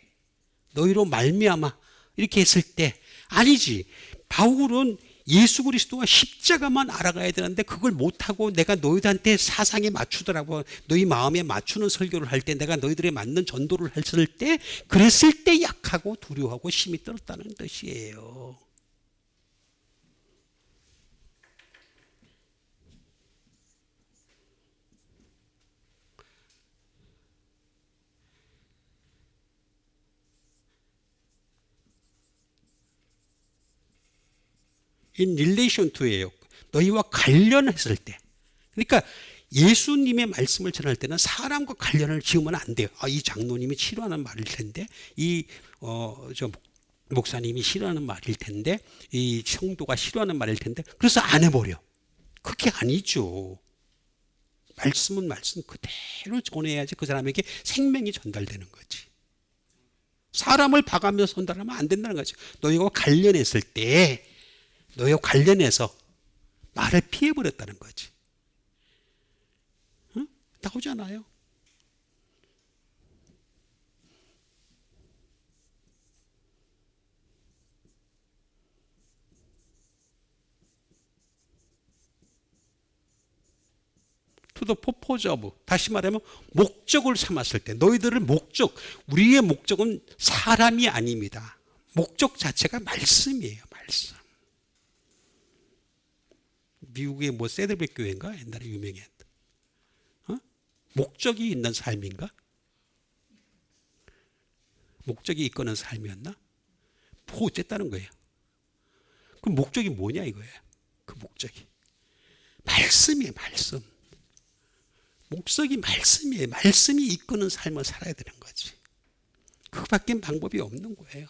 S1: 너희로 말미암아 이렇게 했을 때 아니지. 바울은 예수 그리스도와 십자가만 알아가야 되는데 그걸 못하고 내가 너희들한테 사상에 맞추더라고. 너희 마음에 맞추는 설교를 할 때 내가 너희들에 맞는 전도를 했을 때 그랬을 때 약하고 두려워하고 힘이 떨었다는 뜻이에요. in relation to예요. 너희와 관련했을 때. 그러니까 예수님의 말씀을 전할 때는 사람과 관련을 지으면 안 돼요. 이 장로님이 싫어하는 말일 텐데, 목사님이 싫어하는 말일 텐데, 이 성도가 싫어하는 말일 텐데, 그래서 안 해버려. 그게 아니죠. 말씀은 말씀 그대로 전해야지 그 사람에게 생명이 전달되는 거지. 사람을 봐가면서 전달하면 안 된다는 거지. 너희와 관련했을 때, 너희와 관련해서 말을 피해버렸다는 거지. 응? 나오잖아요. to the purpose of, 다시 말하면 목적을 삼았을 때 너희들을 우리의 목적은 사람이 아닙니다. 목적 자체가 말씀이에요. 말씀. 미국의 세들백 교회인가? 옛날에 유명했던. 목적이 있는 삶인가? 목적이 이끄는 삶이었나? 뭐 어쨌다는 거예요. 그 목적이 뭐냐 이거예요. 그 목적이. 말씀이에요. 말씀. 목적이 말씀이에요. 말씀이 이끄는 삶을 살아야 되는 거지. 그거밖에 방법이 없는 거예요.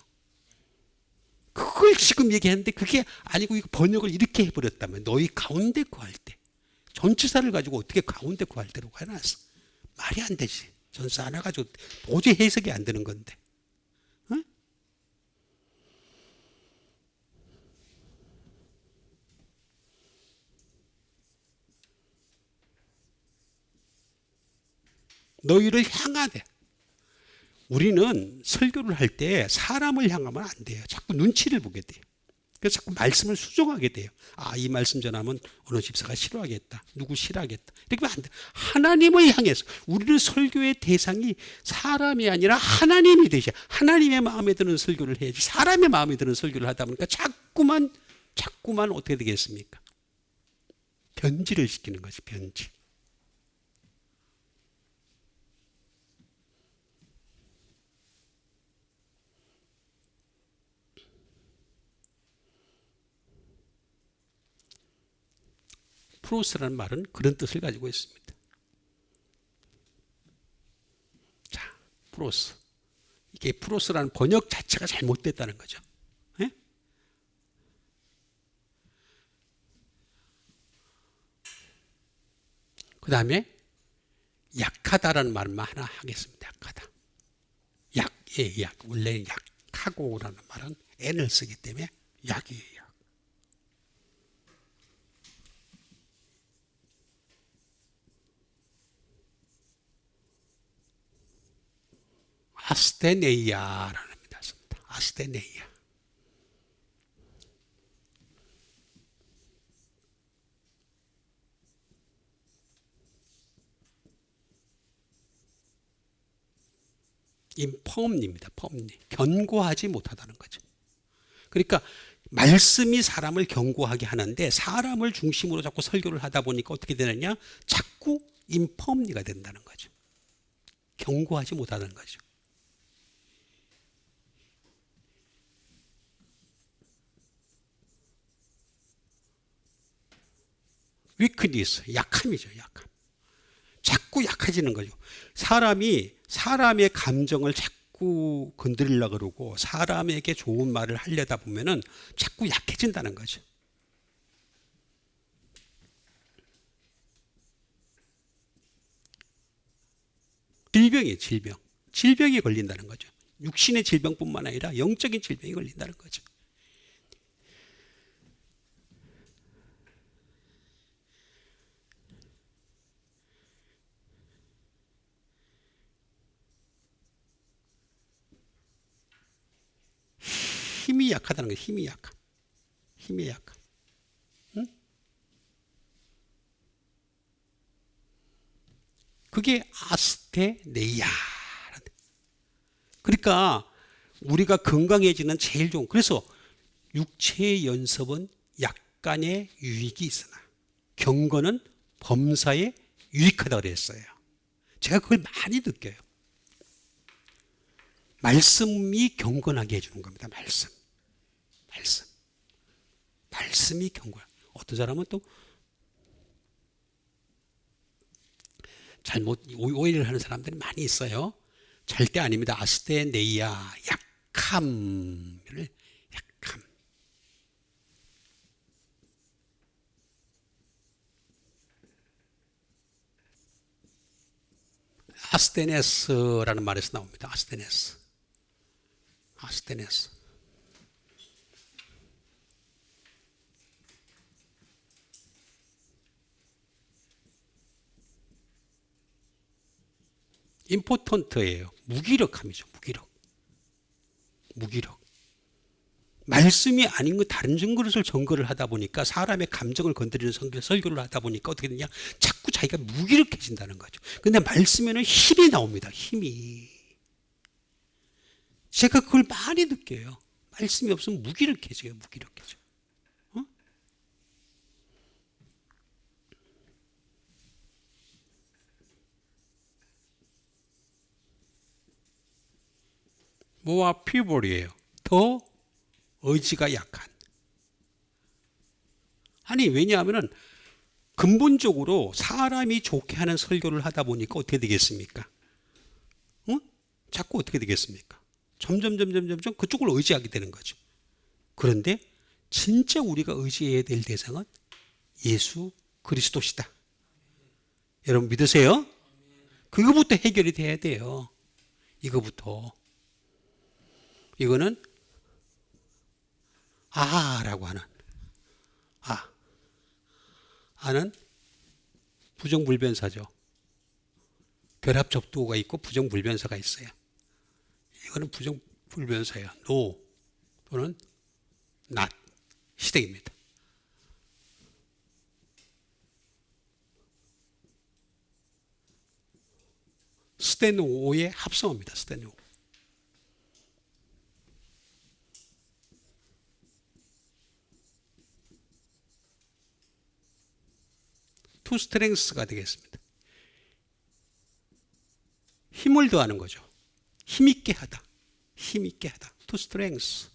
S1: 그걸 지금 얘기하는데 그게 아니고 이거 번역을 이렇게 해버렸다면 너희 가운데 구할 때 전치사를 가지고 어떻게 가운데 구할 때라고 해놨어. 말이 안 되지. 전사 하나 가지고 도저히 해석이 안 되는 건데. 응? 너희를 향하되. 우리는 설교를 할 때 사람을 향하면 안 돼요. 자꾸 눈치를 보게 돼요. 그래서 자꾸 말씀을 수정하게 돼요. 이 말씀 전하면 어느 집사가 싫어하겠다. 누구 싫어하겠다. 이렇게 하면 안 돼요. 하나님을 향해서. 우리는 설교의 대상이 사람이 아니라 하나님이 되셔. 하나님의 마음에 드는 설교를 해야지. 사람의 마음에 드는 설교를 하다 보니까 자꾸만 어떻게 되겠습니까? 변질을 시키는 거지. 변질. 프로스라는 말은 그런 뜻을 가지고 있습니다. 자, 프로스. 이게 프로스라는 번역 자체가 잘못됐다는 거죠. 예? 그 다음에 약하다라는 말만 하나 하겠습니다. 약하다. 약의 약. 원래 약하고라는 말은 n을 쓰기 때문에 약이에요. 아스테네이아라는 말입니다. 아스테네이아. 인펌리입니다. 펌리. 견고하지 못하다는 거죠. 그러니까 말씀이 사람을 견고하게 하는데 사람을 중심으로 자꾸 설교를 하다 보니까 어떻게 되느냐? 자꾸 인펌리가 된다는 거죠. 견고하지 못하다는 거죠. 위크니스, 약함이죠. 약함. 자꾸 약해지는 거죠. 사람이 사람의 감정을 자꾸 건드리려고 그러고 사람에게 좋은 말을 하려다 보면은 자꾸 약해진다는 거죠. 질병이에요, 질병. 질병이 걸린다는 거죠. 육신의 질병뿐만 아니라 영적인 질병이 걸린다는 거죠. 힘이 약하다는 거예요. 힘이 약함. 힘이 약함. 응? 그게 아스테네이아. 그러니까 우리가 건강해지는 제일 좋은, 그래서 육체의 연습은 약간의 유익이 있으나 경건은 범사에 유익하다고 그랬어요. 제가 그걸 많이 느껴요. 말씀이 경건하게 해주는 겁니다. 말씀이 경건. 어떤 사람은 또 잘못 오해를 하는 사람들이 많이 있어요. 절대 아닙니다. 아스테네이아, 약함을, 약함. 아스테네스라는 말에서 나옵니다. 아스테네스. 임포턴트예요. 무기력함이죠. 무기력. 말씀이 아닌 거 다른 것을 전거를 하다 보니까 사람의 감정을 건드리는 설교를 하다 보니까 어떻게 되냐? 자꾸 자기가 무기력해진다는 거죠. 근데 말씀에는 힘이 나옵니다. 힘이. 제가 그걸 많이 느껴요. 말씀이 없으면 무기력해져요. 어? 뭐와 피볼이에요. 더 의지가 약한. 아니 왜냐하면은 근본적으로 사람이 좋게 하는 설교를 하다 보니까 어떻게 되겠습니까? 어? 자꾸 어떻게 되겠습니까? 점점 그쪽을 의지하게 되는 거죠. 그런데 진짜 우리가 의지해야 될 대상은 예수 그리스도시다. 여러분 믿으세요? 그거부터 해결이 돼야 돼요. 이거부터. 이거는 아라고 하는, 아는 부정불변사죠. 결합접두어가 있고 부정불변사가 있어요. 이거는 부정불변사예요. no 또는 not 시댁입니다. 스테노의 합성어입니다. 스테노. 투 스트렝스가 되겠습니다. 힘을 더하는 거죠. 힘있게 하다. 투 스트렝스.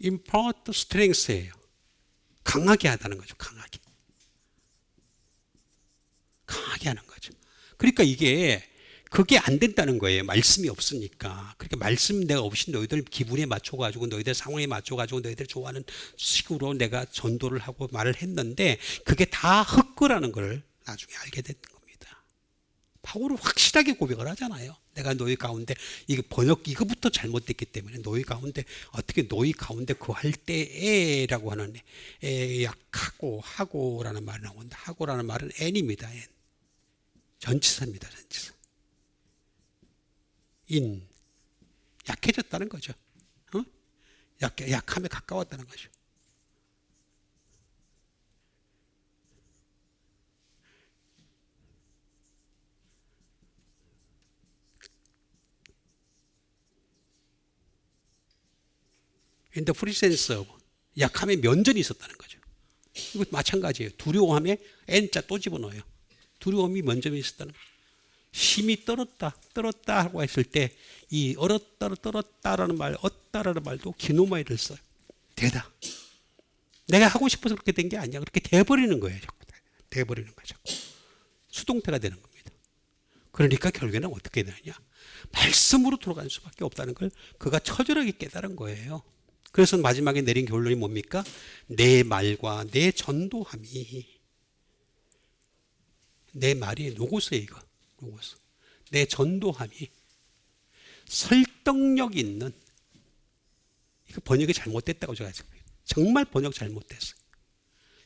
S1: impart strength예요. 강하게 하다는 거죠. 강하게 하는 거죠. 그러니까 그게 안 된다는 거예요. 말씀이 없으니까. 그러니까 말씀 내가 없이 너희들 기분에 맞춰가지고 너희들 상황에 맞춰가지고 너희들 좋아하는 식으로 내가 전도를 하고 말을 했는데 그게 다 헛거라는 걸 나중에 알게 되는 겁니다. 바울은 확실하게 고백을 하잖아요. 내가 너희 가운데 이거부터 잘못됐기 때문에 너희 가운데 어떻게 너희 가운데 거할 때에라고 하는 약하고 하고라는 말이 나온다. 하고라는 말은 n입니다. n. 전치사입니다. 전치사. 약해졌다는 거죠. 약함에 가까웠다는 거죠. In the presence of 약함에 면전이 있었다는 거죠. 이거 마찬가지예요. 두려움에 N자 또 집어넣어요. 두려움이 면전에 있었다는 거죠. 힘이 떨었다 하고 했을 때 이 떨었다라는 말, 얻다라는 말도 기노마이를 써요. 되다. 내가 하고 싶어서 그렇게 된 게 아니야. 그렇게 돼버리는 거예요. 자꾸 돼버리는 거죠. 수동태가 되는 겁니다. 그러니까 결국에는 어떻게 되느냐? 말씀으로 돌아갈 수밖에 없다는 걸 그가 처절하게 깨달은 거예요. 그래서 마지막에 내린 결론이 뭡니까? 내 말과 내 전도함이, 내 말이 로고스예요. 이거 로고스. 내 전도함이 설득력 있는, 이거 번역이 잘못됐다고 제가 정말 번역 잘못됐어요.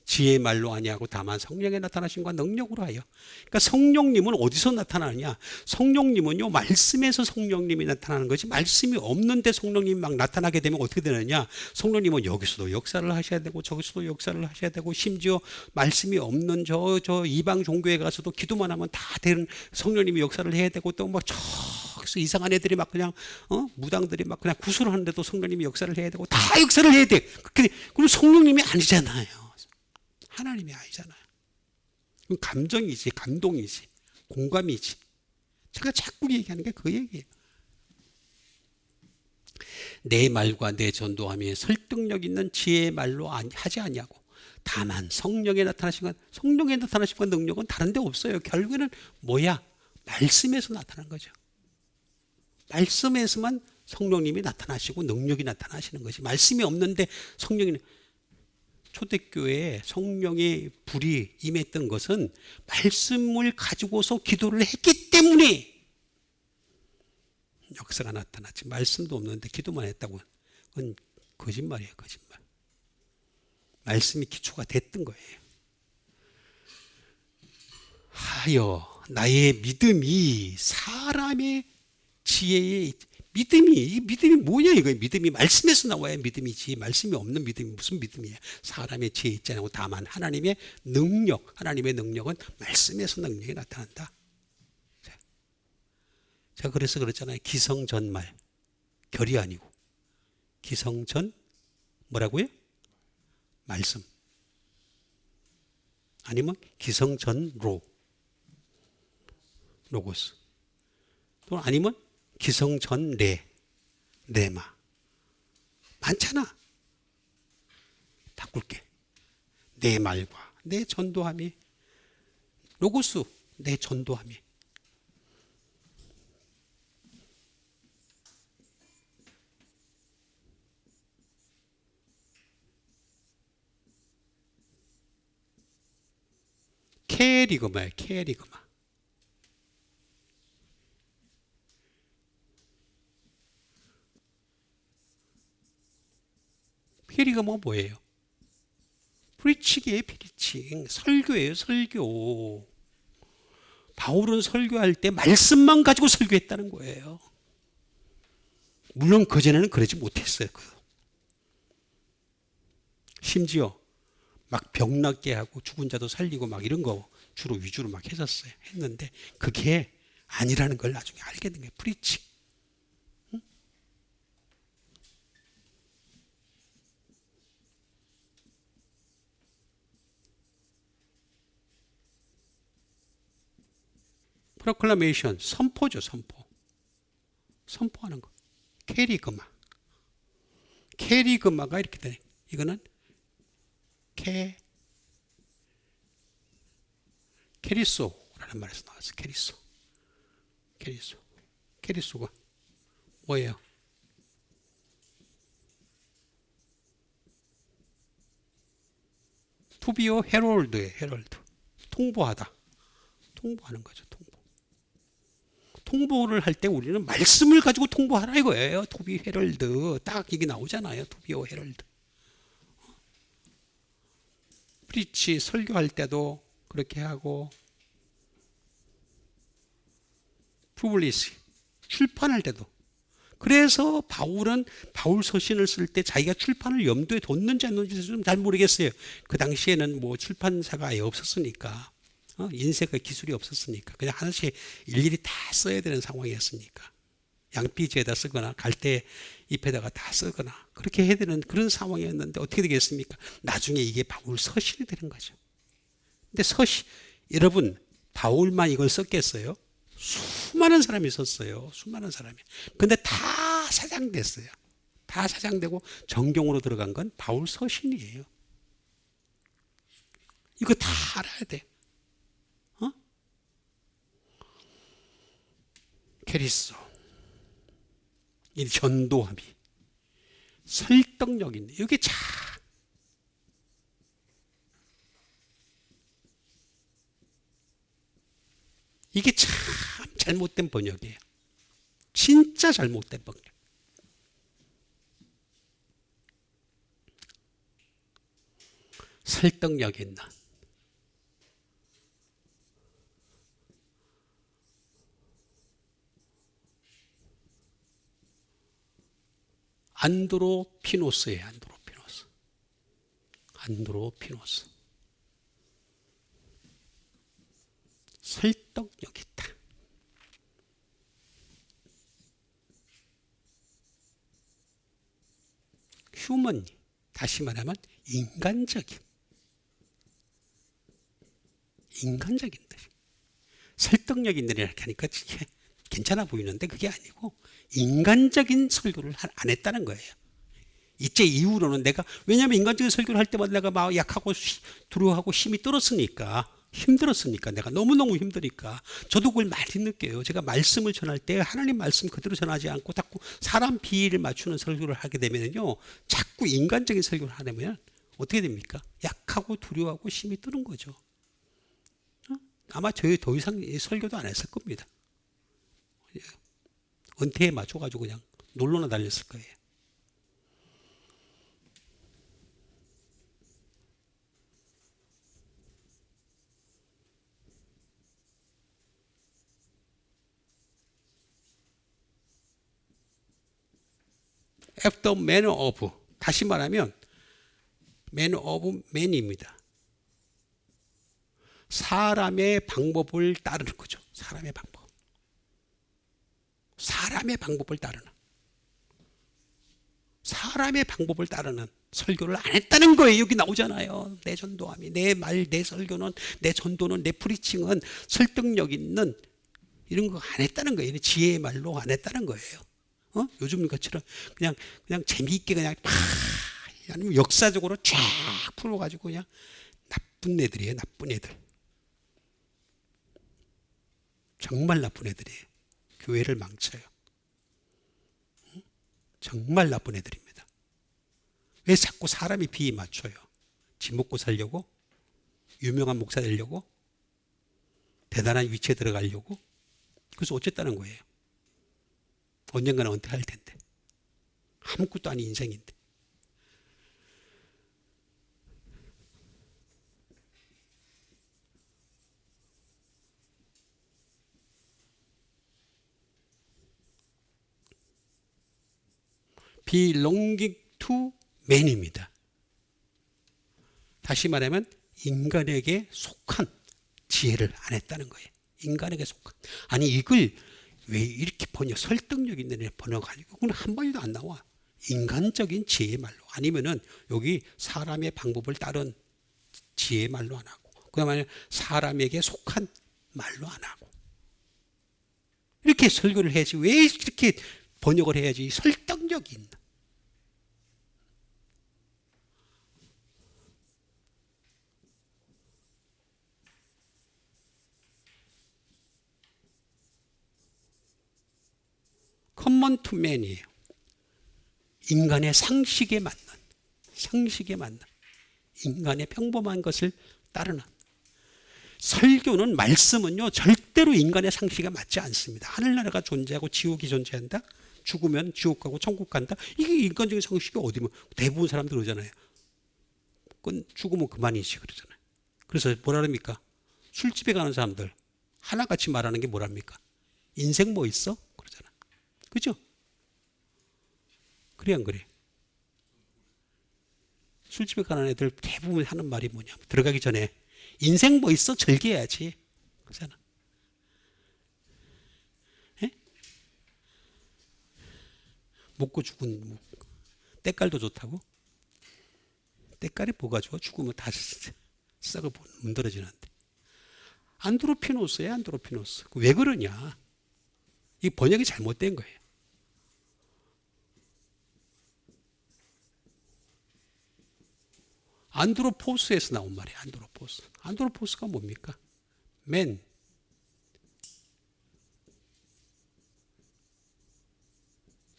S1: 지혜의 말로 아니하고 다만 성령에 나타나신과 능력으로 하여. 그러니까 성령님은 어디서 나타나느냐? 성령님은요, 말씀에서 성령님이 나타나는 거지, 말씀이 없는데 성령님이 막 나타나게 되면 어떻게 되느냐? 성령님은 여기서도 역사를 하셔야 되고 저기서도 역사를 하셔야 되고, 심지어 말씀이 없는 저 이방 종교에 가서도 기도만 하면 다 되는, 성령님이 역사를 해야 되고, 또 막 저기서 이상한 애들이 막 그냥 무당들이 막 그냥 구슬을 하는데도 성령님이 역사를 해야 되고, 다 역사를 해야 돼. 그럼 성령님이 아니잖아요. 하나님이 아니잖아요. 감정이지, 감동이지, 공감이지. 제가 자꾸 얘기하는 게 그 얘기예요. 내 말과 내 전도함이 설득력 있는 지혜의 말로 하지 아니하고 다만 성령에 나타나신 건 능력은 다른 데 없어요. 결국에는 뭐야? 말씀에서 나타난 거죠. 말씀에서만 성령님이 나타나시고 능력이 나타나시는 것이, 말씀이 없는데 성령이, 초대교회에 성령의 불이 임했던 것은 말씀을 가지고서 기도를 했기 때문에 역사가 나타났지, 말씀도 없는데 기도만 했다고, 그건 거짓말이에요. 거짓말. 말씀이 기초가 됐던 거예요. 하여 나의 믿음이 사람의 지혜에, 믿음이 뭐냐 이거예요. 믿음이 말씀에서 나와야 믿음이지, 말씀이 없는 믿음이 무슨 믿음이에요. 사람의 지혜 있지 않고 다만 하나님의 능력은 말씀에서 능력이 나타난다. 제가 그래서 그랬잖아요. 기성전말, 결이 아니고 기성전 뭐라고요? 말씀. 아니면 기성전로, 로고스. 또 아니면 기성전 레마. 많잖아. 바꿀게. 내 말과 내 전도함이, 로고스, 내 전도함이. 케리그마예요. 케리그마. 케리그마 뭐예요? 프리치기의 프리칭, 설교예요. 설교. 바울은 설교할 때 말씀만 가지고 설교했다는 거예요. 물론 그전에는 그러지 못했어요. 심지어 막 병낫게 하고 죽은 자도 살리고 막 이런 거 주로 위주로 막 했었어요. 했는데 그게 아니라는 걸 나중에 알게 된 거예요. 프리칭. 응? 프로클라메이션, 선포죠. 선포하는 거. 케리그마. 캐리그마가 이렇게 되네. 이거는 캐리소라는 말에서 나왔어. 캐리소가 뭐예요? 투비오 헤럴드예요. 헤럴드. 통보하는 거죠. 통보를 할 때 우리는 말씀을 가지고 통보하라 이거예요. 투비 헤럴드. 딱 이게 나오잖아요. 투비오 헤럴드. 프리치 설교할 때도 그렇게 하고, 푸블리시 출판할 때도. 그래서 바울은 바울 서신을 쓸 때 자기가 출판을 염두에 뒀는지 안 뒀는지 좀 잘 모르겠어요. 그 당시에는 뭐 출판사가 아예 없었으니까, 인쇄가 기술이 없었으니까 그냥 하나씩 일일이 다 써야 되는 상황이었으니까 양피지에다 쓰거나 갈대 잎에다가 다 쓰거나 그렇게 해야 되는 그런 상황이었는데 어떻게 되겠습니까? 나중에 이게 바울 서신이 되는 거죠. 근데 여러분, 바울만 이걸 썼겠어요? 수많은 사람이 썼어요. 수많은 사람이. 근데 다 사장됐어요. 다 사장되고 정경으로 들어간 건 바울 서신이에요. 이거 다 알아야 돼. 캐리소. 이 전도함이 설득력 있네. 이게 이게 참 잘못된 번역이에요. 진짜 잘못된 번역. 설득력 있는. 안드로피노스예요. 안드로피노스. 설득력 있다. 휴먼, 다시 말하면 인간적인 뜻. 설득력 있는 이렇게 하니까 괜찮아 보이는데 그게 아니고 인간적인 설교를 안 했다는 거예요. 이제 이후로는 왜냐하면 인간적인 설교를 할 때마다 내가 막 약하고 두려워하고 힘들었으니까 내가 너무너무 힘드니까 저도 그걸 많이 느껴요. 제가 말씀을 전할 때 하나님 말씀 그대로 전하지 않고 자꾸 사람 비위를 맞추는 설교를 하게 되면요, 자꾸 인간적인 설교를 하려면 어떻게 됩니까? 약하고 두려워하고 힘이 뜨는 거죠. 아마 저희 더 이상 설교도 안 했을 겁니다. 은퇴에 맞춰가지고 그냥 놀러나 달렸을 거예요. After manner of, 다시 말하면 manner of man입니다. 사람의 방법을 따르는 거죠. 사람의 방법을 따르는 설교를 안 했다는 거예요. 여기 나오잖아요. 내 전도함이, 내 설교는, 내 전도는, 내 프리칭은 설득력 있는 이런 거 안 했다는 거예요. 지혜의 말로 안 했다는 거예요. 요즘 것처럼 그냥 재미있게 그냥 아니면 역사적으로 쫙 풀어가지고 그냥 나쁜 애들이에요. 나쁜 애들. 정말 나쁜 애들이에요. 교회를 망쳐요. 정말 나쁜 애들입니다. 왜 자꾸 사람이 비위 맞춰요? 집 먹고 살려고? 유명한 목사 되려고? 대단한 위치에 들어가려고? 그래서 어쨌다는 거예요. 언젠가는 은퇴할 텐데. 아무것도 아닌 인생인데. belonging to man입니다. 다시 말하면 인간에게 속한 지혜를 안 했다는 거예요. 인간에게 속한. 아니 이걸 왜 이렇게 설득력 있는 애 번역하니까 그건 한 번도 안 나와. 인간적인 지혜의 말로. 아니면은 여기 사람의 방법을 따른 지혜의 말로 안 하고, 그다음에 사람에게 속한 말로 안 하고. 이렇게 설교를 해야지. 왜 이렇게 번역을 해야지? 설득력이 있나? common to man이에요. 인간의 상식에 맞는 인간의 평범한 것을 따르는. 설교는 말씀은요 절대로 인간의 상식에 맞지 않습니다. 하늘나라가 존재하고 지옥이 존재한다. 죽으면 지옥 가고 천국 간다. 이게 인간적인 상식이 어디면 대부분 사람들 그러잖아요. 죽으면 그만이지 그러잖아요. 그래서 뭐라 합니까? 술집에 가는 사람들 하나같이 말하는 게 뭐랍니까? 인생 뭐 있어? 그러잖아. 그죠? 그래 안 그래? 술집에 가는 애들 대부분 하는 말이 뭐냐면 들어가기 전에 인생 뭐 있어? 즐겨야지. 그러잖아. 에? 먹고 죽은 때깔도 좋다고? 때깔이 뭐가 좋아? 죽으면 다 썩어 문드러지는데. 안드로피노스예요, 안드로피노스. 왜 그러냐? 이 번역이 잘못된 거예요. 안드로포스에서 나온 말이에요. 안드로포스. 안드로포스가 뭡니까? 맨.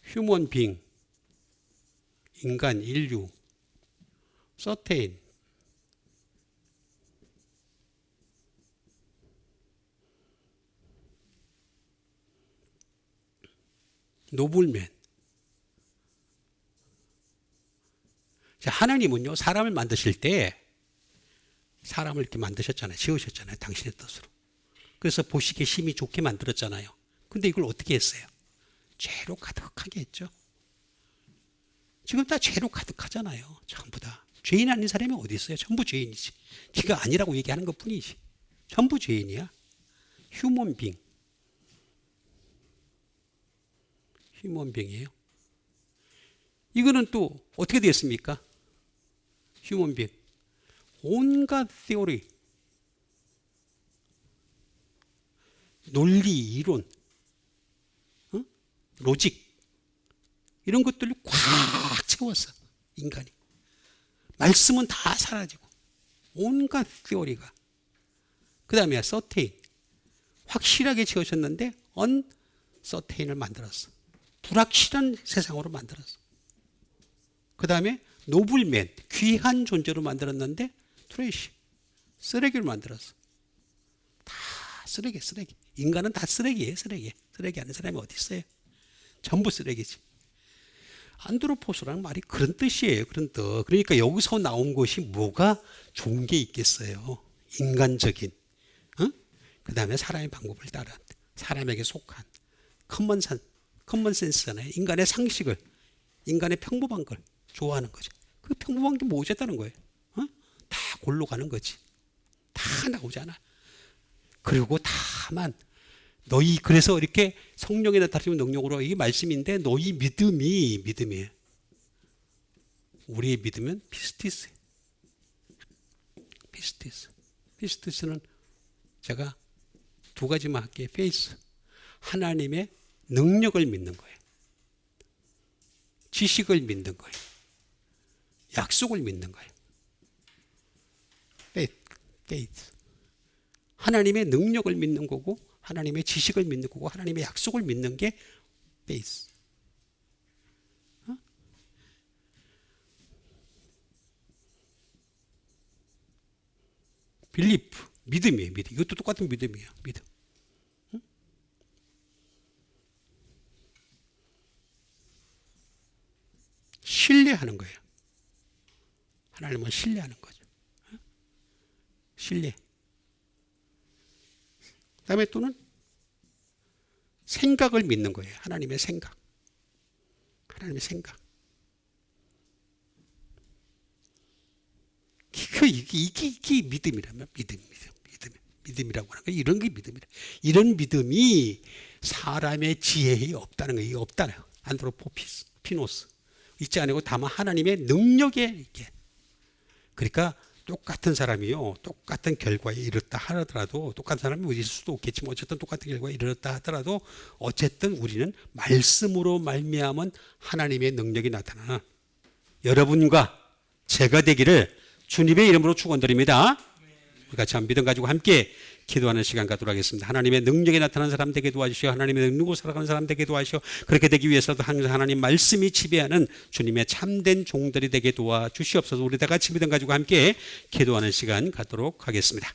S1: 휴먼 빙. 인간, 인류. 서테인. 노블맨. 하나님은요 사람을 만드실 때 사람을 이렇게 만드셨잖아요. 지으셨잖아요. 당신의 뜻으로. 그래서 보시기에 심히 좋게 만들었잖아요. 근데 이걸 어떻게 했어요? 죄로 가득하게 했죠. 지금 다 죄로 가득하잖아요. 전부 다. 죄인 아닌 사람이 어디 있어요? 전부 죄인이지. 네가 아니라고 얘기하는 것뿐이지. 전부 죄인이야. 휴먼빙. 휴먼빙이에요. 이거는 또 어떻게 되었습니까? 휴먼빙. 온갖 theory, 논리, 이론, 로직 이런 것들을 꽉 채웠어. 인간이. 말씀은 다 사라지고 온갖 theory가. 그 다음에 서테인. 확실하게 지으셨는데 uncertain을 만들었어. 불확실한 세상으로 만들었어. 그 다음에 노블맨, 귀한 존재로 만들었는데 트래시, 쓰레기로 만들었어. 다 쓰레기. 인간은 다 쓰레기예요. 쓰레기 아닌 사람이 어디 있어요? 전부 쓰레기지. 안드로포스라는 말이 그런 뜻이에요. 그런 뜻. 그러니까 여기서 나온 것이 뭐가 좋은 게 있겠어요? 인간적인. 그 다음에 사람의 방법을 따른, 사람에게 속한 커먼 센스잖아요. 인간의 상식을, 인간의 평범한 걸 좋아하는 거죠. 그 평범한 게 뭐겠다는 거예요. 다 골로 가는 거지. 다 나오잖아. 그리고 다만 너희, 그래서 이렇게 성령에 나타나는 능력으로, 이게 말씀인데 너희 믿음이에요. 우리의 믿음은 피스티스는 제가 두 가지만 할게요. 페이스. 하나님의 능력을 믿는 거예요. 지식을 믿는 거예요. 약속을 믿는 거예요. 페이스. 하나님의 능력을 믿는 거고, 하나님의 지식을 믿는 거고, 하나님의 약속을 믿는 게 페이스. 빌리프, 믿음이에요. 믿음. 이것도 똑같은 믿음이에요. 믿음. 신뢰하는 거예요. 하나님은 신뢰하는 거죠. 신뢰. 그 다음에 또는 생각을 믿는 거예요. 하나님의 생각. 이게 믿음이라면 믿음이라고 하는 거예요. 이런 게 믿음이다. 이런 믿음이 사람의 지혜에 없다는 거예요. 없다는 거예요. 안드로피노스. 있지 않고 다만 하나님의 능력에 있게. 그러니까 똑같은 사람이요, 똑같은 결과에 이르렀다 하더라도, 똑같은 사람이 있을 수도 없겠지만 어쨌든 똑같은 결과에 이르렀다 하더라도 어쨌든 우리는 말씀으로 말미암은 하나님의 능력이 나타나는 여러분과 제가 되기를 주님의 이름으로 축원드립니다. 우리 같이 한번 믿음 가지고 함께 기도하는 시간 갖도록 하겠습니다. 하나님의 능력이 나타나는 사람 되게 도와주시오. 하나님의 능력으로 살아가는 사람 되게 도와주시오. 그렇게 되기 위해서도 항상 하나님 말씀이 지배하는 주님의 참된 종들이 되게 도와주시옵소서. 우리 다 같이 믿음 가지고 함께 기도하는 시간 갖도록 하겠습니다.